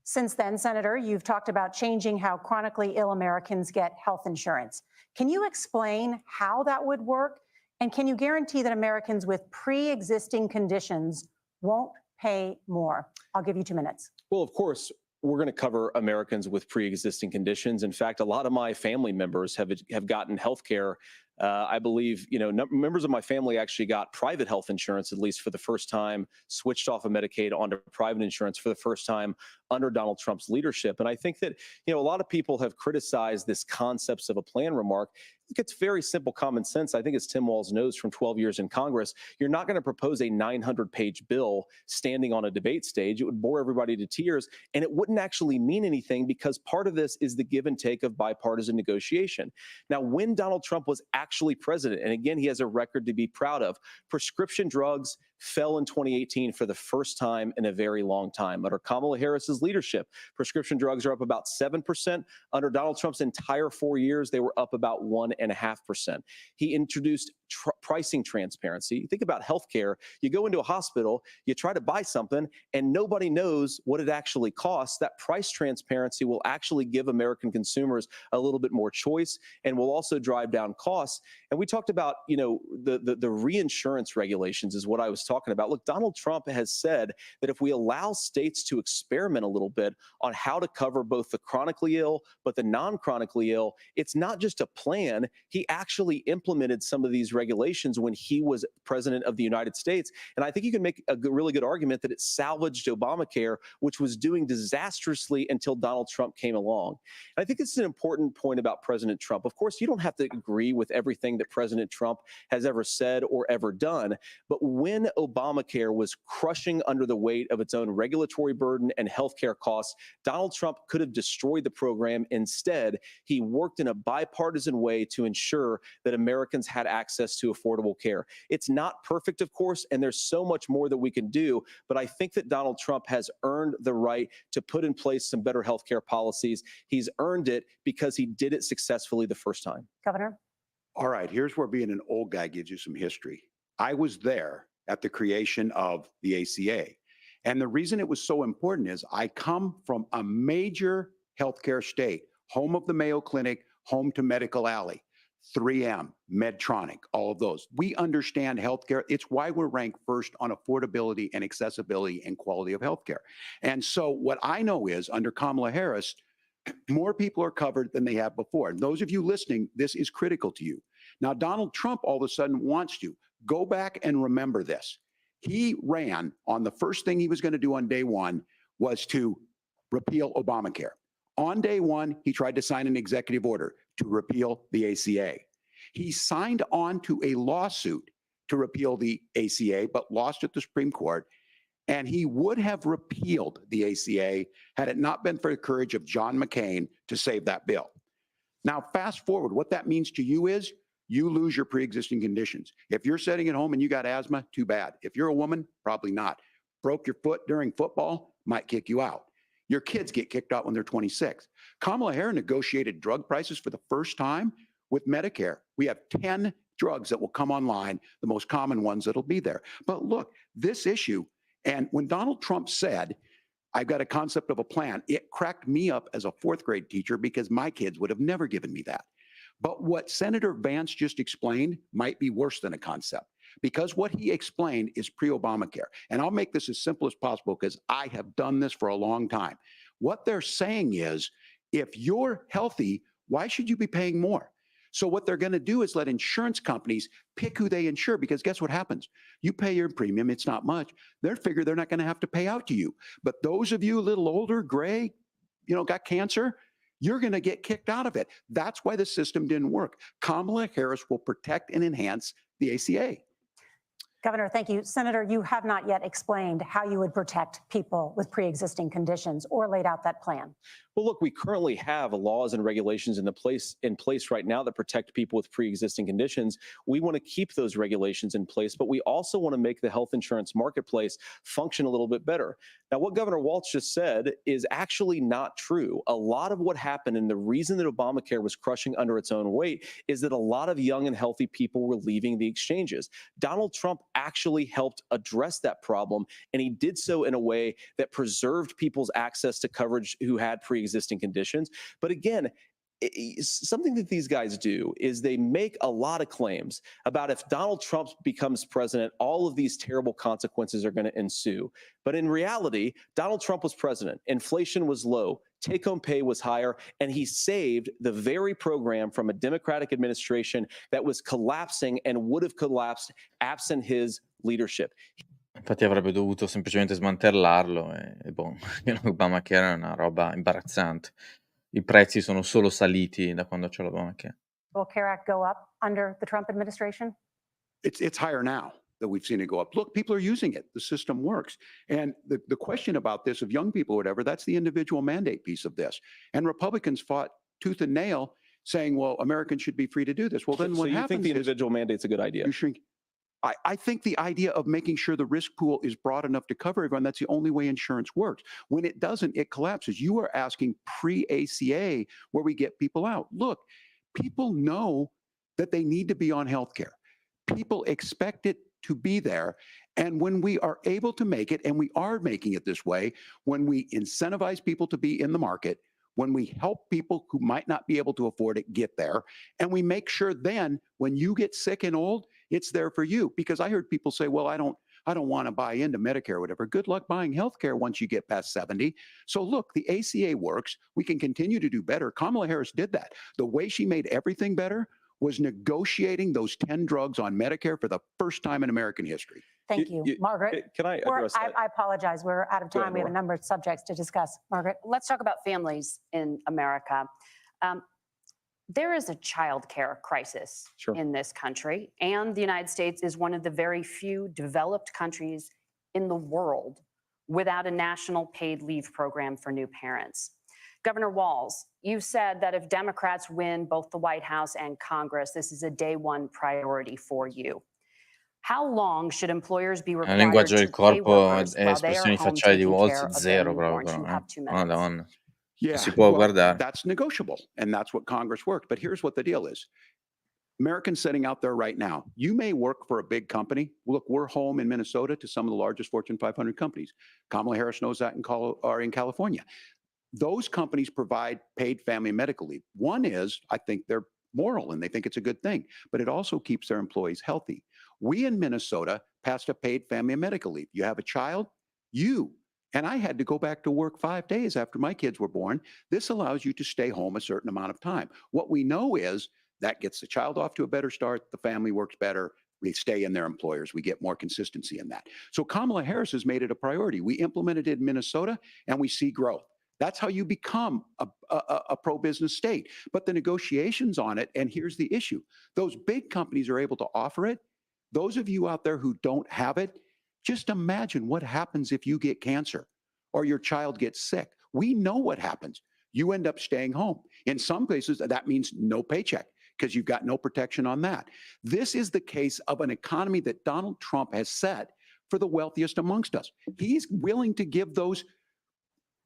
Since then, Senator, you've talked about changing how chronically ill Americans get health insurance. Can you explain how that would work? And can you guarantee that Americans with pre-existing conditions won't pay more? I'll give you 2 minutes. Well, of course, we're going to cover Americans with pre-existing conditions. In fact, a lot of my family members have gotten health care I believe, members of my family actually got private health insurance, at least for the first time, switched off of Medicaid onto private insurance for the first time under Donald Trump's leadership. And I think that, a lot of people have criticized this concepts of a plan remark. It's very simple common sense. I think as Tim Walz knows from 12 years in Congress, you're not going to propose a 900-page bill standing on a debate stage. It would bore everybody to tears, and it wouldn't actually mean anything because part of this is the give and take of bipartisan negotiation. Now, when Donald Trump was actually president, and again, he has a record to be proud of, prescription drugs fell in 2018 for the first time in a very long time. Under Kamala Harris's leadership, prescription drugs are up about 7%. Under Donald Trump's entire 4 years, they were up about 1.5%. He introduced pricing transparency. Think about healthcare. You go into a hospital, you try to buy something, and nobody knows what it actually costs. That price transparency will actually give American consumers a little bit more choice and will also drive down costs. And we talked about, the reinsurance regulations is what I was talking about. Look, Donald Trump has said that if we allow states to experiment a little bit on how to cover both the chronically ill, but the non-chronically ill, it's not just a plan. He actually implemented some of these regulations when he was president of the United States. And I think you can make a really good argument that it salvaged Obamacare, which was doing disastrously until Donald Trump came along. And I think this is an important point about President Trump. Of course, you don't have to agree with everything that President Trump has ever said or ever done. But when Obamacare was crushing under the weight of its own regulatory burden and healthcare costs, Donald Trump could have destroyed the program. Instead, he worked in a bipartisan way to ensure that Americans had access to affordable care. It's not perfect, of course, and there's so much more that we can do, but I think that Donald Trump has earned the right to put in place some better healthcare policies. He's earned it because he did it successfully the first time. Governor? All right, here's where being an old guy gives you some history. I was there at the creation of the ACA. And the reason it was so important is I come from a major healthcare state, home of the Mayo Clinic, home to Medical Alley, 3M, Medtronic, all of those. We understand healthcare. It's why we're ranked first on affordability and accessibility and quality of healthcare. And so what I know is under Kamala Harris, more people are covered than they have before. And those of you listening, this is critical to you. Now, Donald Trump all of a sudden wants to go back and remember this. He ran on the first thing he was going to do on day one was to repeal Obamacare. On day one, he tried to sign an executive order to repeal the ACA. He signed on to a lawsuit to repeal the ACA, but lost at the Supreme Court. And he would have repealed the ACA had it not been for the courage of John McCain to save that bill. Now, fast forward, what that means to you is you lose your pre-existing conditions. If you're sitting at home and you got asthma, too bad. If you're a woman, probably not. Broke your foot during football, might kick you out. Your kids get kicked out when they're 26. Kamala Harris negotiated drug prices for the first time with Medicare. We have 10 drugs that will come online, the most common ones that'll be there. But look, this issue, and when Donald Trump said, I've got a concept of a plan, it cracked me up as a fourth grade teacher because my kids would have never given me that. But what Senator Vance just explained might be worse than a concept, because what he explained is pre-Obamacare. And I'll make this as simple as possible because I have done this for a long time. What they're saying is, if you're healthy, why should you be paying more? So what they're going to do is let insurance companies pick who they insure, because guess what happens? You pay your premium, it's not much. They figure they're not going to have to pay out to you. But those of you a little older, gray, got cancer, you're going to get kicked out of it. That's why the system didn't work. Kamala Harris will protect and enhance the ACA. Governor, thank you. Senator, you have not yet explained how you would protect people with pre-existing conditions or laid out that plan. Well, look, we currently have laws and regulations in place right now that protect people with pre-existing conditions. We want to keep those regulations in place, but we also want to make the health insurance marketplace function a little bit better. Now, what Governor Walz just said is actually not true. A lot of what happened, and the reason that Obamacare was crushing under its own weight, is that a lot of young and healthy people were leaving the exchanges. Donald Trump actually helped address that problem, and he did so in a way that preserved people's access to coverage who had pre-existing conditions. But again, something that these guys do is they make a lot of claims about if Donald Trump becomes president, all of these terrible consequences are going to ensue. But in reality, Donald Trump was president. Inflation was low. take-home pay was higher, and he saved the very program from a Democratic administration that was collapsing and would have collapsed absent his leadership. Infatti avrebbe dovuto semplicemente smantellarlo e boh, l'Obamacare è una roba imbarazzante. I prezzi sono solo saliti da quando c'è l'Obamacare. Will CARE Act go up under the Trump administration? It's higher now that we've seen it go up. Look, people are using it. The system works. And the question about this of young people or whatever, that's the individual mandate piece of this. And Republicans fought tooth and nail saying, well, Americans should be free to do this. Well, then So what you happens think the is individual mandate's a good idea? you shrink. I think the idea of making sure the risk pool is broad enough to cover everyone, that's the only way insurance works. When it doesn't, it collapses. You are asking pre-ACA where we get people out. Look, people know that they need to be on health care. People expect it to be there. And when we are able to make it, and we are making it this way, when we incentivize people to be in the market, when we help people who might not be able to afford it get there, and we make sure then when you get sick and old, it's there for you. Because I heard people say, well, I don't want to buy into Medicare or whatever. Good luck buying healthcare once you get past 70. So look, the ACA works. We can continue to do better. Kamala Harris did that. The way she made everything better was negotiating those 10 drugs on Medicare for the first time in American history. Thank you. Margaret. Can I address that? I apologize. We're out of Go time. ahead, We have a Nora. number of subjects to discuss. Margaret. Let's talk about families in America. There is a child care crisis Sure. in this country, and the United States is one of the very few developed countries in the world without a national paid leave program for new parents. Governor WALZ, you said that if Democrats win both the White House and Congress, this is a day one priority for you. How long should employers be Il required linguaggio del to pay corpo workers e while they are espressioni home facciali di taking WALZ care of their zero proprio newborns? You però, have 2 minutes. Madonna. Yeah, Si può well, guardare. that's negotiable, and that's what Congress worked. But here's what the deal is. Americans sitting out there right now, you may work for a big company. Look, we're home in Minnesota to some of the largest Fortune 500 companies. Kamala Harris knows that in California. Those companies provide paid family and medical leave. One is, I think they're moral and they think it's a good thing, but it also keeps their employees healthy. We in Minnesota passed a paid family and medical leave. You have a child, and I had to go back to work 5 days after my kids were born. This allows you to stay home a certain amount of time. What we know is that gets the child off to a better start. The family works better. They stay in their employers. We get more consistency in that. So Kamala Harris has made it a priority. We implemented it in Minnesota and we see growth. That's how you become a pro-business state. But the negotiations on it, and here's the issue. Those big companies are able to offer it. Those of you out there who don't have it, just imagine what happens if you get cancer or your child gets sick. We know what happens. You end up staying home. In some cases, that means no paycheck because you've got no protection on that. This is the case of an economy that Donald Trump has set for the wealthiest amongst us. He's willing to give those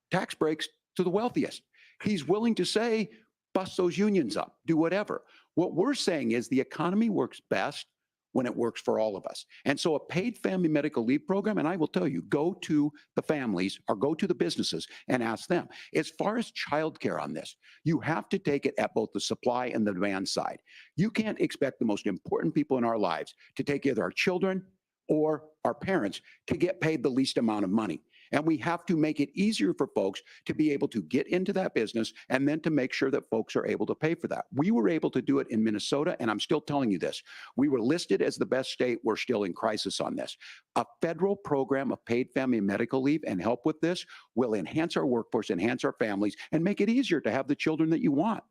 tax breaks to the wealthiest. He's willing to say, bust those unions up, do whatever. What we're saying is the economy works best when it works for all of us. And so a paid family medical leave program, and I will tell you, go to the families or go to the businesses and ask them. As far as childcare on this, you have to take it at both the supply and the demand side. You can't expect the most important people in our lives to take either our children or our parents to get paid the least amount of money. And we have to make it easier for folks to be able to get into that business and then to make sure that folks are able to pay for that. We were able to do it in Minnesota, and I'm still telling you this. We were listed as the best state. We're still in crisis on this. A federal program of paid family and medical leave and help with this will enhance our workforce, enhance our families, and make it easier to have the children that you want.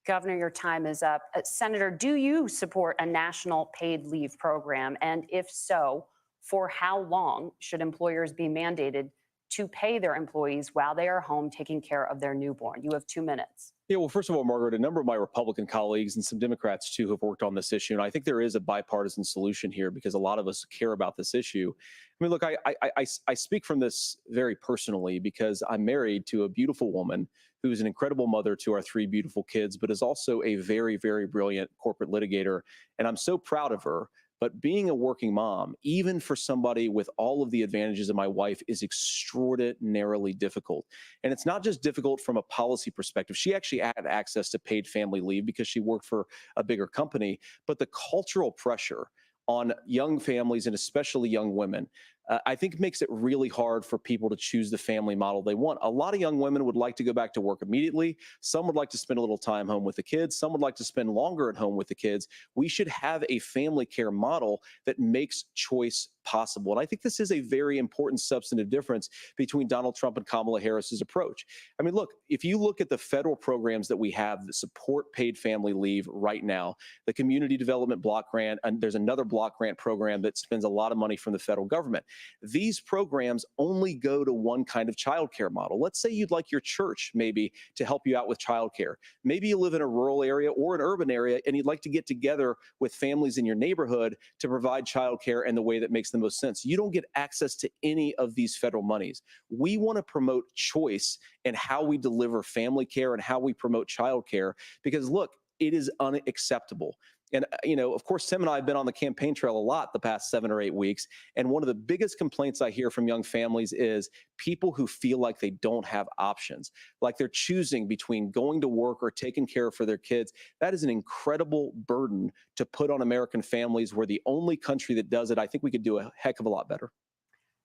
Governor, your time is up. Senator, do you support a national paid leave program? And if so, for how long should employers be mandated to pay their employees while they are home taking care of their newborn? You have 2 minutes. Yeah, well, first of all, Margaret, a number of my Republican colleagues and some Democrats too have worked on this issue. And I think there is a bipartisan solution here because a lot of us care about this issue. I mean, look, I speak from this very personally because I'm married to a beautiful woman who is an incredible mother to our 3 beautiful kids, but is also a very, very brilliant corporate litigator. And I'm so proud of her. But being a working mom, even for somebody with all of the advantages of my wife, is extraordinarily difficult. And it's not just difficult from a policy perspective. She actually had access to paid family leave because she worked for a bigger company. But the cultural pressure on young families and especially young women I think makes it really hard for people to choose the family model they want. A lot of young women would like to go back to work immediately. Some would like to spend a little time home with the kids. Some would like to spend longer at home with the kids. We should have a family care model that makes choice possible. And I think this is a very important substantive difference between Donald Trump and Kamala Harris's approach. I mean, look, if you look at the federal programs that we have that support paid family leave right now, the Community Development Block Grant, and there's another block grant program that spends a lot of money from the federal government. These programs only go to one kind of childcare model. Let's say you'd like your church maybe to help you out with childcare. Maybe you live in a rural area or an urban area and you'd like to get together with families in your neighborhood to provide childcare in the way that makes the most sense. You don't get access to any of these federal monies. We want to promote choice in how we deliver family care and how we promote childcare, because look, it is unacceptable. And, of course, Tim and I have been on the campaign trail a lot the past 7 or 8 weeks. And one of the biggest complaints I hear from young families is people who feel like they don't have options, like they're choosing between going to work or taking care for their kids. That is an incredible burden to put on American families. We're the only country that does it. I think we could do a heck of a lot better.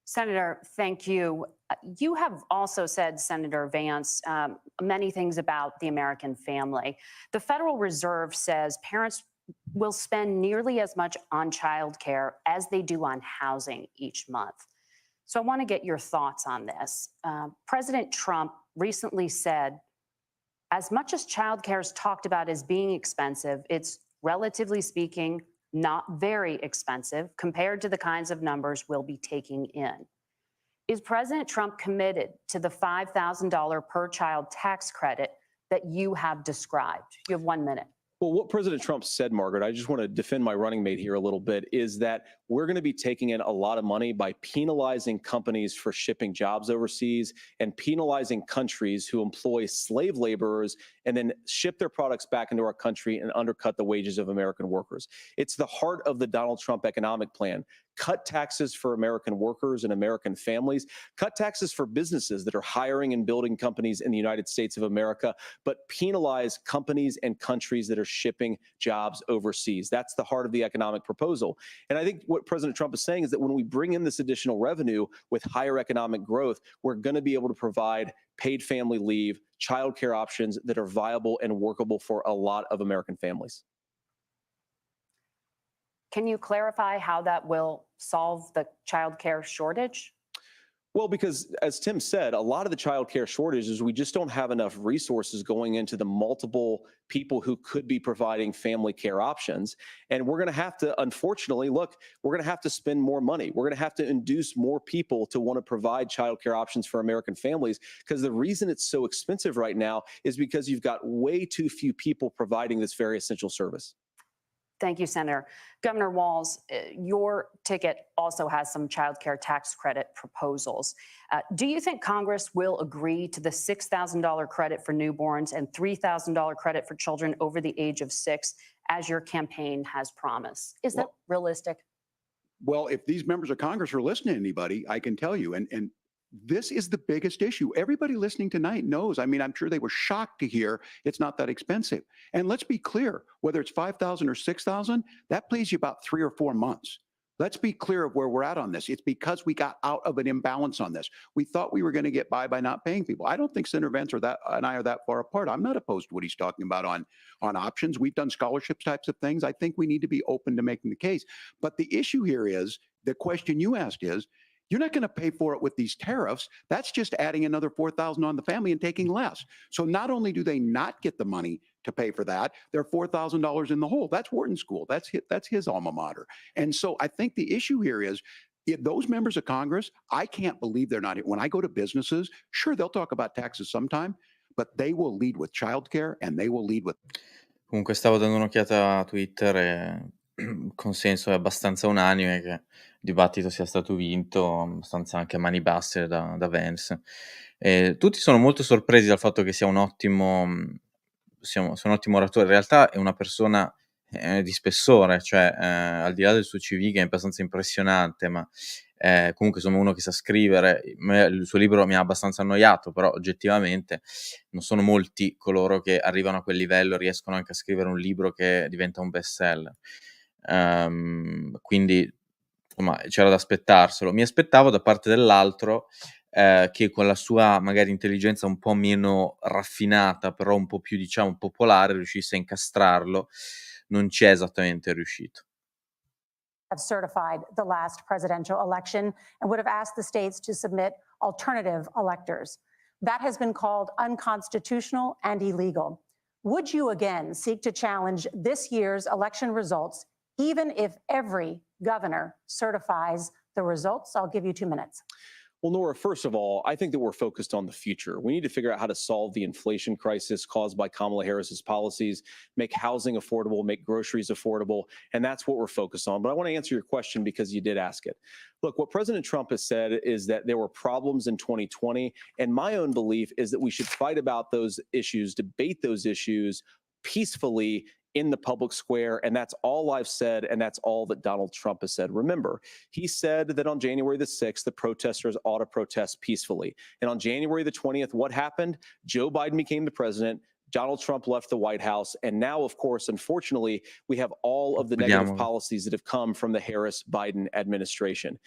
Senator, thank you. You have also said, Senator Vance, many things about the American family. The Federal Reserve says parents will spend nearly as much on childcare as they do on housing each month. So I want to get your thoughts on this. President Trump recently said, as much as childcare is talked about as being expensive, it's relatively speaking not very expensive compared to the kinds of numbers we'll be taking in. Is President Trump committed to the $5,000 per child tax credit that you have described? You have 1 minute. Well, what President Trump said, Margaret, I just want to defend my running mate here a little bit, is that we're going to be taking in a lot of money by penalizing companies for shipping jobs overseas and penalizing countries who employ slave laborers and then ship their products back into our country and undercut the wages of American workers. It's the heart of the Donald Trump economic plan. Cut taxes for American workers and American families, cut taxes for businesses that are hiring and building companies in the United States of America, but penalize companies and countries that are shipping jobs overseas. That's the heart of the economic proposal. And I think what President Trump is saying is that when we bring in this additional revenue with higher economic growth, we're going to be able to provide paid family leave, childcare options that are viable and workable for a lot of American families. Can you clarify how that will solve the childcare shortage? Well, because as Tim said, a lot of the childcare shortage is we just don't have enough resources going into the multiple people who could be providing family care options. And we're going to have to, unfortunately, look, we're going to have to spend more money. We're going to have to induce more people to want to provide childcare options for American families, because the reason it's so expensive right now is because you've got way too few people providing this very essential service. Thank you, Senator. Governor Walz, your ticket also has some child care tax credit proposals. Do you think Congress will agree to the $6,000 credit for newborns and $3,000 credit for children over the age of 6, as your campaign has promised? Is that realistic? Well, if these members of Congress are listening to anybody, I can tell you, and this is the biggest issue. Everybody listening tonight knows. I mean, I'm sure they were shocked to hear it's not that expensive. And let's be clear, whether it's 5,000 or 6,000, that pays you about 3 or 4 months. Let's be clear of where we're at on this. It's because we got out of an imbalance on this. We thought we were going to get by not paying people. I don't think Senator Vance and I are that far apart. I'm not opposed to what he's talking about on options. We've done scholarships types of things. I think we need to be open to making the case. But the issue here is, the question you asked is, you're not going to pay for it with these tariffs. That's just adding another $4,000 on the family and taking less. So not only do they not get the money to pay for that, they're $4,000 in the hole. That's Wharton School. That's his alma mater. And so I think the issue here is, those members of Congress, I can't believe they're not. When I go to businesses, sure, they'll talk about taxes sometime, but they will lead with childcare and they will lead with. Comunque stavo dando un'occhiata a Twitter e il consenso è abbastanza unanime che il dibattito sia stato vinto, abbastanza anche a mani basse da Vance. Tutti sono molto sorpresi dal fatto che sia un ottimo sia un ottimo oratore. In realtà è una persona, di spessore, cioè, al di là del suo CV che è abbastanza impressionante, ma, comunque insomma uno che sa scrivere. Il suo libro mi ha abbastanza annoiato, però oggettivamente non sono molti coloro che arrivano a quel livello e riescono anche a scrivere un libro che diventa un bestseller. Quindi insomma c'era da aspettarselo. Mi aspettavo da parte dell'altro, che con la sua magari intelligenza un po' meno raffinata, però un po' più diciamo popolare, riuscisse a incastrarlo. Non ci è esattamente riuscito. Have certified the last presidential election and would have asked the states to submit alternative electors. That has been called unconstitutional and illegal. Would you again seek to challenge this year's election results, even if every governor certifies the results? I'll give you 2 minutes. Well, Nora, first of all, I think that we're focused on the future. We need to figure out how to solve the inflation crisis caused by Kamala Harris's policies, make housing affordable, make groceries affordable, and that's what we're focused on. But I want to answer your question because you did ask it. Look, what President Trump has said is that there were problems in 2020, and my own belief is that we should fight about those issues, debate those issues peacefully in the public square, and that's all I've said, and that's all that Donald Trump has said. Remember, he said that on January the 6th, the protesters ought to protest peacefully. And on January the 20th, what happened? Joe Biden became the president. Donald Trump left the White House. And now, of course, unfortunately, we have all of the negative policies that have come from the Harris-Biden administration.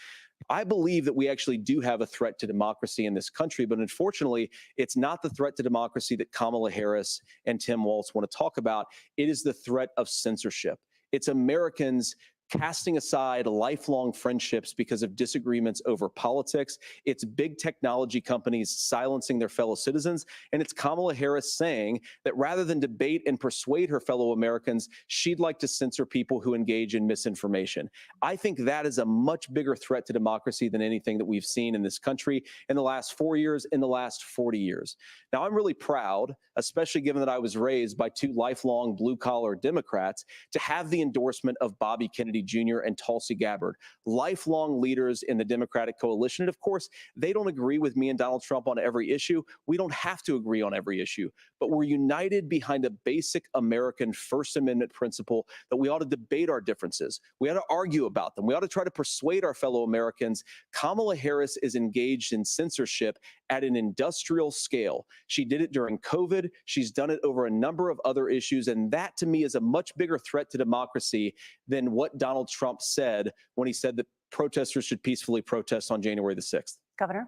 I believe that we actually do have a threat to democracy in this country, but unfortunately, it's not the threat to democracy that Kamala Harris and Tim Walz want to talk about. It is the threat of censorship. It's Americans casting aside lifelong friendships because of disagreements over politics. It's big technology companies silencing their fellow citizens. And it's Kamala Harris saying that rather than debate and persuade her fellow Americans, she'd like to censor people who engage in misinformation. I think that is a much bigger threat to democracy than anything that we've seen in this country in the last 4 years, in the last 40 years. Now, I'm really proud, especially given that I was raised by two lifelong blue-collar Democrats, to have the endorsement of Bobby Kennedy Jr. and Tulsi Gabbard, lifelong leaders in the Democratic coalition. And of course, they don't agree with me and Donald Trump on every issue. We don't have to agree on every issue, but we're united behind a basic American First Amendment principle that we ought to debate our differences. We ought to argue about them. We ought to try to persuade our fellow Americans. Kamala Harris is engaged in censorship at an industrial scale. She did it during COVID. She's done it over a number of other issues. And that, to me, is a much bigger threat to democracy than what Donald Trump said when he said that protesters should peacefully protest on January the 6th. Governor?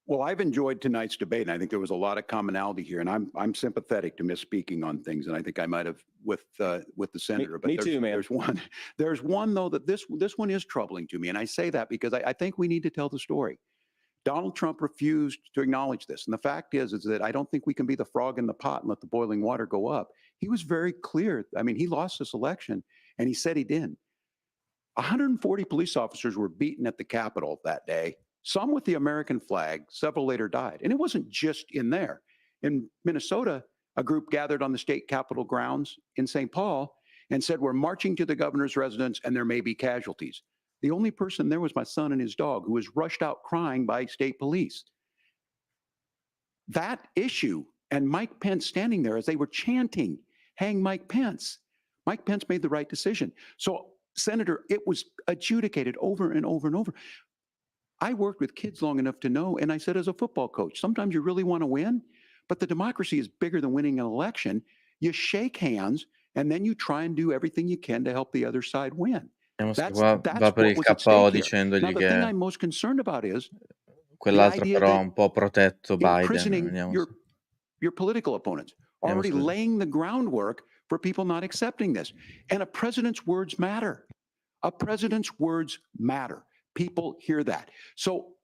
Well, I've enjoyed tonight's debate, and I think there was a lot of commonality here. And I'm sympathetic to misspeaking on things, and I think I might have with the senator. Me too, man. There's one though that this one is troubling to me, and I say that because I think we need to tell the story. Donald Trump refused to acknowledge this, and the fact is that I don't think we can be the frog in the pot and let the boiling water go up. He was very clear. I mean, he lost this election, and he said he did. 140 police officers were beaten at the Capitol that day. Some with the American flag, several later died. And it wasn't just in there. In Minnesota, a group gathered on the state capitol grounds in St. Paul and said, we're marching to the governor's residence and there may be casualties. The only person there was my son and his dog, who was rushed out crying by state police. That issue and Mike Pence standing there as they were chanting, hang Mike Pence. Mike Pence made the right decision. So, Senator, it was adjudicated over and over and over. I worked with kids long enough to know, and I said as a football coach, sometimes you really want to win, but the democracy is bigger than winning an election. You shake hands, and then you try and do everything you can to help the other side win. That's va per il what was at KO stake here. dicendogli Now, the thing che I'm most concerned about is quell'altro idea però ha that un po' protetto Biden. imprisoning Vediamo se your political opponents, already se- laying the groundwork for people not accepting this. And a president's words matter. A president's words matter. People hear that. So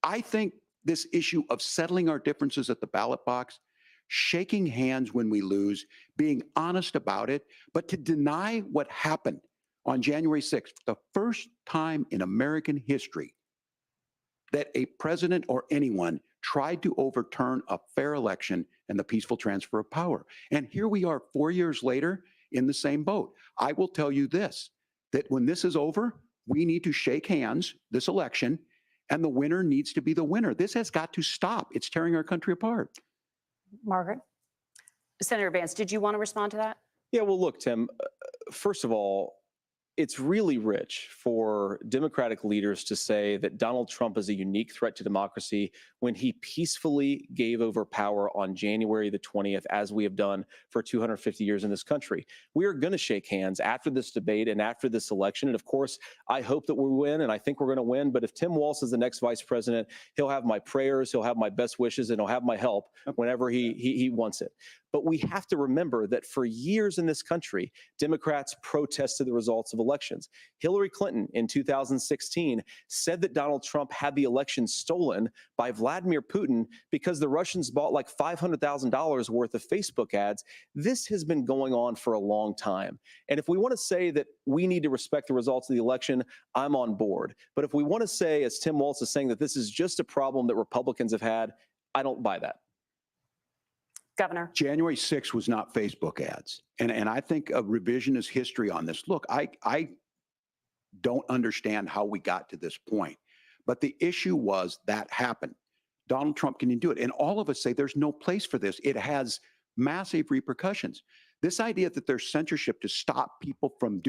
I think this issue of settling our differences at the ballot box, shaking hands when we lose, being honest about it, but to deny what happened on January 6th, the first time in American history that a president or anyone tried to overturn a fair election and the peaceful transfer of power. And here we are 4 years later in the same boat. I will tell you this, that when this is over, we need to shake hands this election, and the winner needs to be the winner. This has got to stop. It's tearing our country apart. Margaret? Senator Vance, did you want to respond to that? Yeah, well, look, Tim, first of all, it's really rich for Democratic leaders to say that Donald Trump is a unique threat to democracy when he peacefully gave over power on January the 20th, as we have done for 250 years in this country. We are going to shake hands after this debate and after this election. And of course, I hope that we win, and I think we're going to win. But if Tim Walz is the next vice president, he'll have my prayers, he'll have my best wishes, and he'll have my help whenever he wants it. But we have to remember that for years in this country, Democrats protested the results of elections. Hillary Clinton in 2016 said that Donald Trump had the election stolen by Vladimir Putin because the Russians bought like $500,000 worth of Facebook ads. This has been going on for a long time. And if we want to say that we need to respect the results of the election, I'm on board. But if we want to say, as Tim Walz is saying, that this is just a problem that Republicans have had, I don't buy that. Governor. January 6th was not Facebook ads. And I think a revisionist history on this. Look, I don't understand how we got to this point. But the issue was that happened. Donald Trump can do it. And all of us say there's no place for this. It has massive repercussions. This idea that there's censorship to stop people from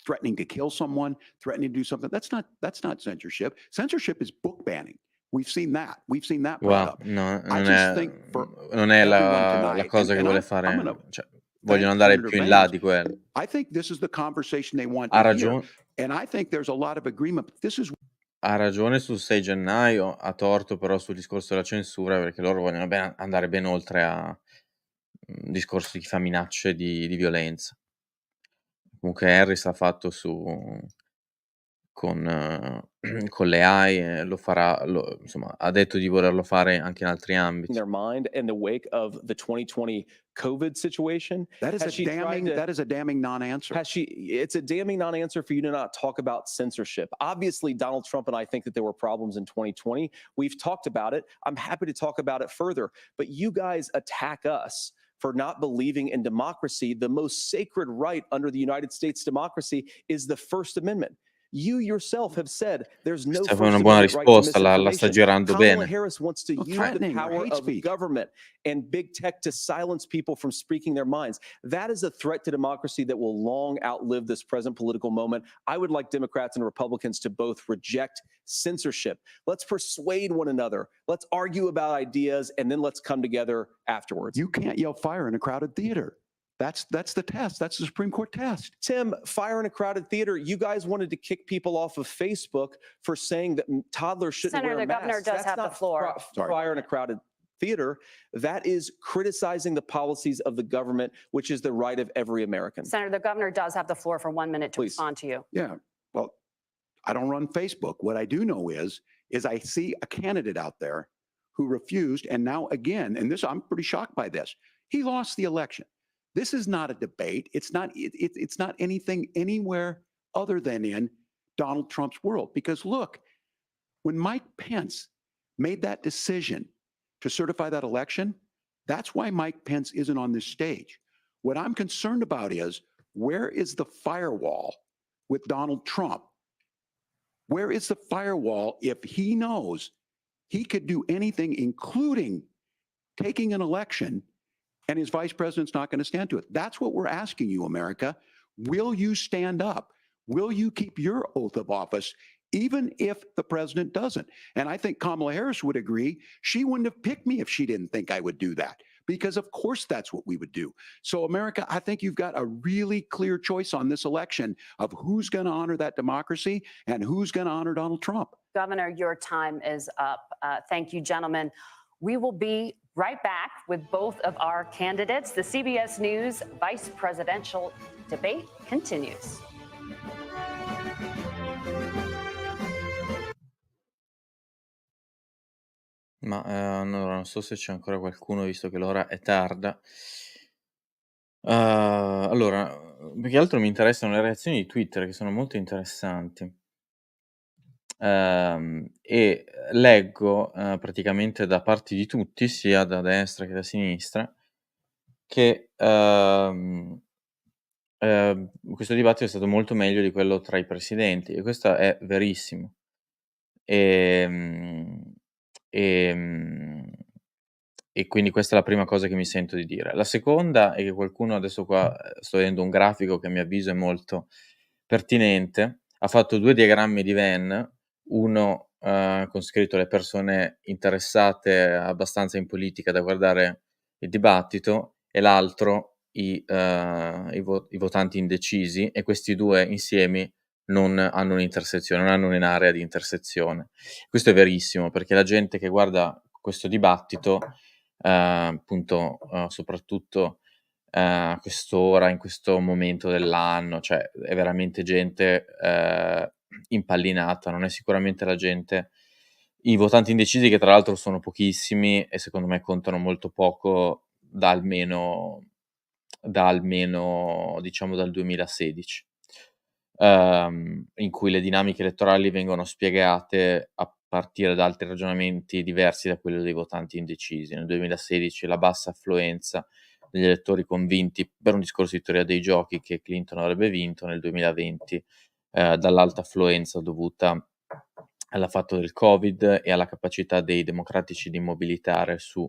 threatening to kill someone, threatening to do something, that's not censorship. Censorship is book banning. We've seen that brought Wow, up. no, I non just è, think for non è everyone la tonight, cosa che and vuole I'm fare, gonna cioè, thank vogliono andare Senator più in là VANCE. di quello. I think this is the conversation they want Ha to hear. ragione, And I think there's a lot of agreement. But this is ha ragione sul 6 gennaio, ha torto però sul discorso della censura, perché loro vogliono andare ben oltre a discorsi di minacce di violenza. Comunque Harris ha fatto con le AI, lo farà, insomma, ha detto di volerlo fare anche in altri ambiti. Their mind in the wake of the 2020 COVID situation. that is Has she tried to- a damning non-answer. It's a damning non-answer for you to not talk about censorship. Obviously, Donald Trump and I think that there were problems in 2020. We've talked about it. I'm happy to talk about it further. But you guys attack us for not believing in democracy. The most sacred right under the United States democracy is the First Amendment. You yourself have said there's no Questa First foi una buona Amendment right to risposta, la sta misinformation. girando Kamala bene. Harris wants to No, use the threatening or power hate of speech. government and big tech to silence people from speaking their minds. That is a threat to democracy that will long outlive this present political moment. I would like Democrats and Republicans to both reject censorship. Let's persuade one another. Let's argue about ideas, and then let's come together afterwards. You can't yell fire in a crowded theater. That's the test. That's the Supreme Court test. Tim, fire in a crowded theater. You guys wanted to kick people off of Facebook for saying that toddlers shouldn't Senator, wear the governor masks. does That's have the not floor. Sorry. Fire in a crowded theater. That is criticizing the policies of the government, which is the right of every American. Senator, the governor does have the floor for 1 minute to Please. respond to you. Yeah. Well, I don't run Facebook. What I do know is I see a candidate out there who refused, and now again, and this I'm pretty shocked by this. He lost the election. This is not a debate. It's not anything anywhere other than in Donald Trump's world. Because look, when Mike Pence made that decision to certify that election, that's why Mike Pence isn't on this stage. What I'm concerned about is, where is the firewall with Donald Trump? Where is the firewall if he knows he could do anything, including taking an election, and his vice president's not going to stand to it? That's what we're asking you, America. Will you stand up? Will you keep your oath of office, even if the president doesn't? And I think Kamala Harris would agree. She wouldn't have picked me if she didn't think I would do that, because of course that's what we would do. So America, I think you've got a really clear choice on this election of who's going to honor that democracy and who's going to honor Donald Trump. Governor, your time is up. Thank you, gentlemen. We will be right back with both of our candidates. The CBS News vice presidential debate continues. Ma allora non so se c'è ancora qualcuno, visto che l'ora è tarda. Allora, più che altro mi interessano le reazioni di Twitter, che sono molto interessanti. E leggo praticamente da parti di tutti, sia da destra che da sinistra, che questo dibattito è stato molto meglio di quello tra i presidenti, e questo è verissimo. Ehm, ehm, e quindi questa è la prima cosa che mi sento di dire. La seconda è che qualcuno adesso qua sto vedendo un grafico che a mio avviso è molto pertinente, ha fatto 2 diagrammi di Venn, uno, con scritto le persone interessate abbastanza in politica da guardare il dibattito e l'altro i votanti indecisi, e questi 2 insiemi non hanno un'intersezione, non hanno un'area di intersezione. Questo è verissimo, perché la gente che guarda questo dibattito, appunto, soprattutto, a quest'ora, in questo momento dell'anno, cioè è veramente gente, impallinata, non è sicuramente la gente, i votanti indecisi, che tra l'altro sono pochissimi e secondo me contano molto poco da almeno diciamo dal 2016, in cui le dinamiche elettorali vengono spiegate a partire da altri ragionamenti diversi da quello dei votanti indecisi. Nel 2016 la bassa affluenza degli elettori convinti per un discorso di teoria dei giochi che Clinton avrebbe vinto, nel 2020 dall'alta affluenza dovuta al fatto del Covid e alla capacità dei democratici di mobilitare su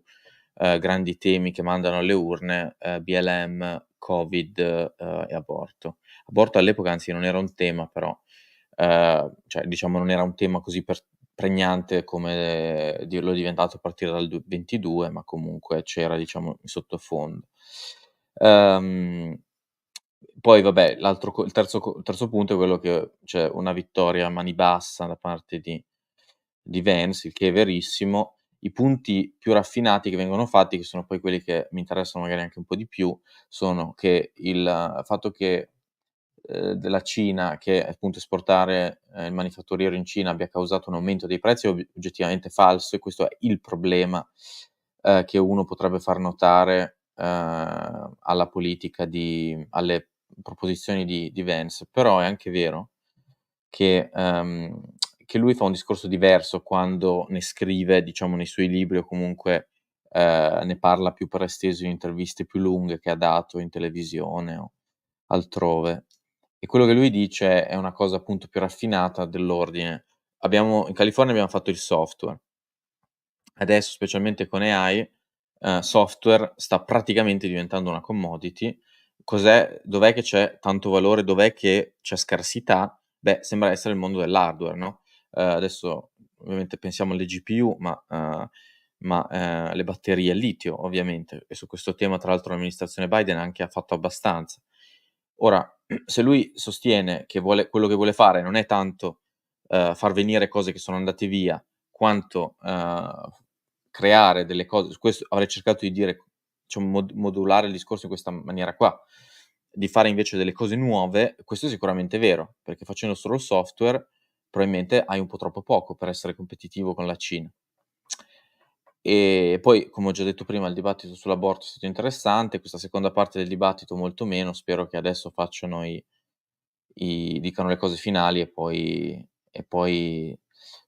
grandi temi che mandano alle urne, BLM, Covid, e aborto. Aborto all'epoca anzi non era un tema, però, cioè diciamo non era un tema così pregnante come lo è diventato a partire dal 22, ma comunque c'era diciamo in sottofondo. Ehm, Poi vabbè, il terzo punto è quello che c'è una vittoria a mani bassa da parte di Vance, il che è verissimo. I punti più raffinati che vengono fatti, che sono poi quelli che mi interessano magari anche un po' di più, sono che il fatto che della Cina, che appunto esportare il manifatturiero in Cina abbia causato un aumento dei prezzi è oggettivamente falso, e questo è il problema che uno potrebbe far notare alla politica alle proposizioni di Vance. Però è anche vero che lui fa un discorso diverso quando ne scrive, diciamo, nei suoi libri, o comunque ne parla più per esteso in interviste più lunghe che ha dato in televisione o altrove. E quello che lui dice è una cosa appunto più raffinata, dell'ordine: in California abbiamo fatto il software. Adesso, specialmente con AI, software sta praticamente diventando una commodity. Dov'è che c'è tanto valore, dov'è che c'è scarsità? Beh, sembra essere il mondo dell'hardware, no, adesso ovviamente pensiamo alle GPU, ma le batterie al litio ovviamente, e su questo tema tra l'altro l'amministrazione Biden anche ha fatto abbastanza. Ora, se lui sostiene che quello che vuole fare non è tanto, far venire cose che sono andate via, quanto, creare delle cose, su questo avrei cercato di dire, cioè modulare il discorso in questa maniera qua, di fare invece delle cose nuove, questo è sicuramente vero, perché facendo solo il software probabilmente hai un po' troppo poco per essere competitivo con la Cina. E poi, come ho già detto prima, il dibattito sull'aborto è stato interessante, questa seconda parte del dibattito molto meno. Spero che adesso facciano dicano le cose finali, e poi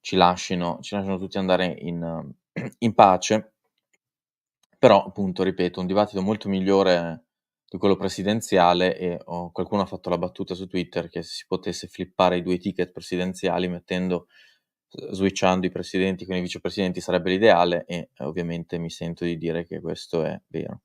ci lasciano tutti andare in pace. Però, appunto, ripeto, un dibattito molto migliore di quello presidenziale, e qualcuno ha fatto la battuta su Twitter che se si potesse flippare i 2 ticket presidenziali mettendo switchando i presidenti con i vicepresidenti sarebbe l'ideale, e ovviamente mi sento di dire che questo è vero.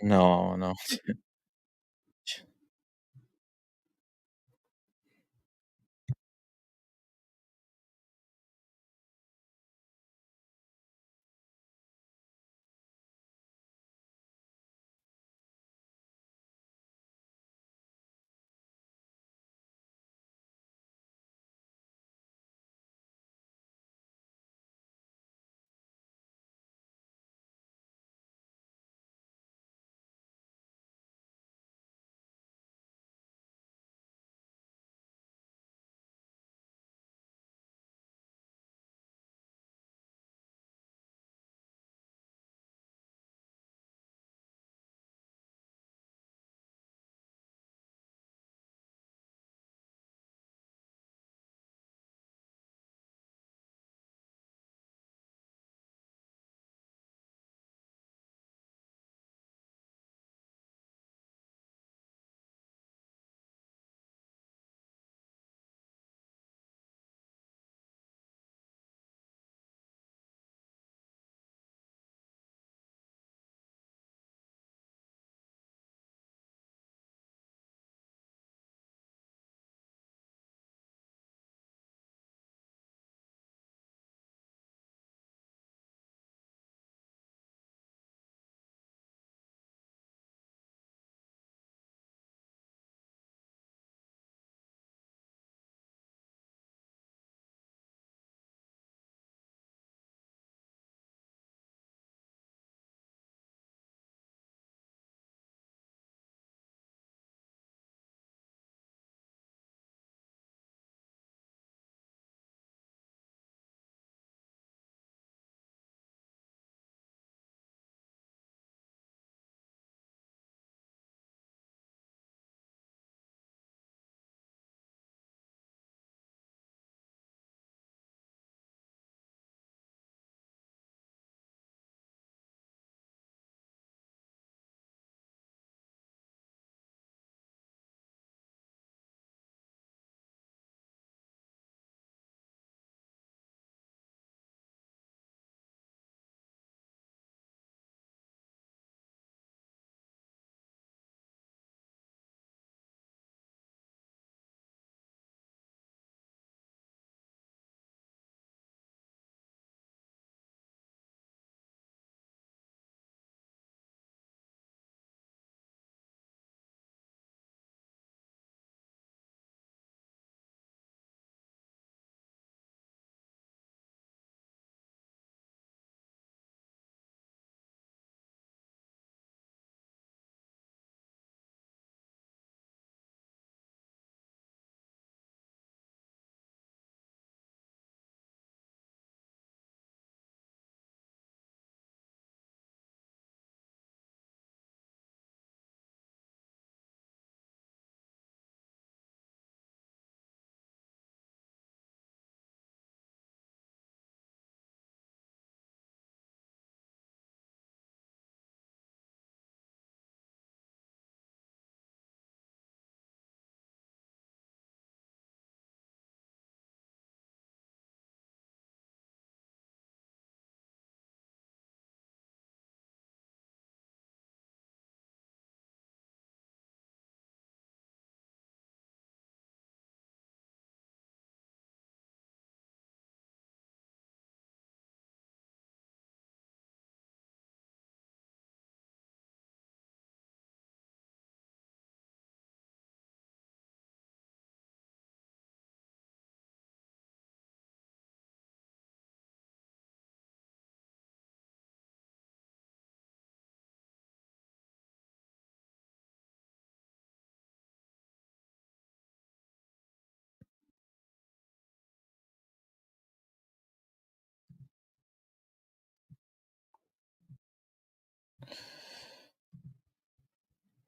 No, no.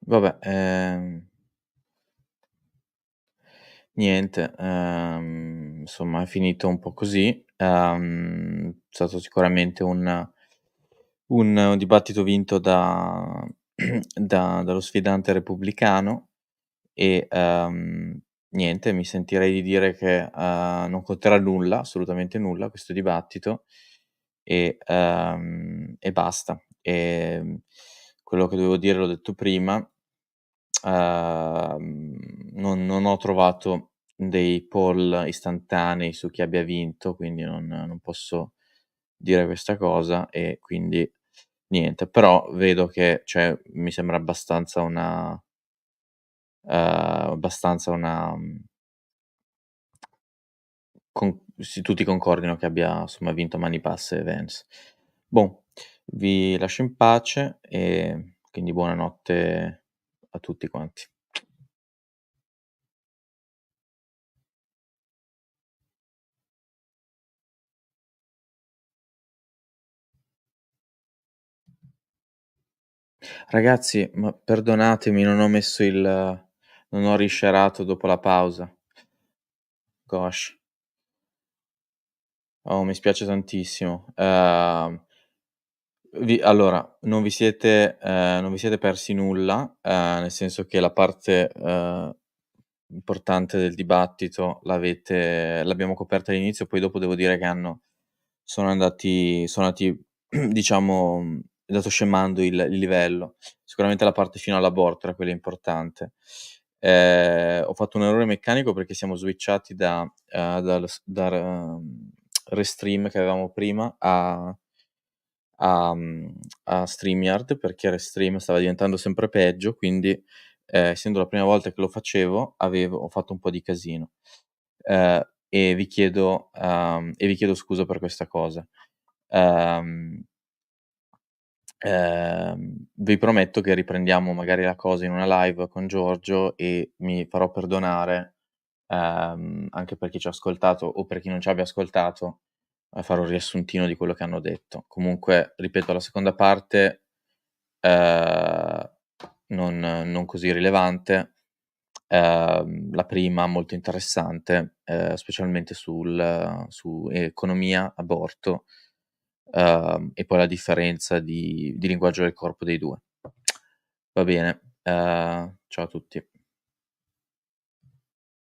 Vabbè, niente, insomma è finito un po' così. È stato sicuramente un dibattito vinto da dallo sfidante repubblicano e, niente, mi sentirei di dire che, non conterà nulla, assolutamente nulla questo dibattito e basta. Quello che dovevo dire l'ho detto prima. Non ho trovato dei poll istantanei su chi abbia vinto, quindi non posso dire questa cosa e quindi niente. Però vedo che cioè, mi sembra abbastanza una sì, tutti concordino che abbia, insomma, vinto a mani basse Vance. Boh, vi lascio in pace e quindi buonanotte a tutti quanti. Ragazzi, ma perdonatemi, non ho rishareato dopo la pausa. Gosh. Oh, mi spiace tantissimo. Vi allora, non vi siete persi nulla, nel senso che la parte, importante del dibattito l'abbiamo coperta all'inizio, poi dopo devo dire che sono andati diciamo, è andato scemando il livello. Sicuramente la parte fino all'aborto era quella importante. Ho fatto un errore meccanico perché siamo switchati Restream che avevamo prima a StreamYard, perché Restream stava diventando sempre peggio, quindi, essendo la prima volta che lo facevo, ho fatto un po' di casino. E vi chiedo scusa per questa cosa. Ehm Vi prometto che riprendiamo magari la cosa in una live con Giorgio e mi farò perdonare, anche per chi ci ha ascoltato o per chi non ci abbia ascoltato, farò il riassuntino di quello che hanno detto. Comunque, ripeto, la seconda parte, ehm, non così rilevante, la prima molto interessante, specialmente su economia, aborto, e poi la differenza di linguaggio del corpo dei 2. Va bene, ciao a tutti.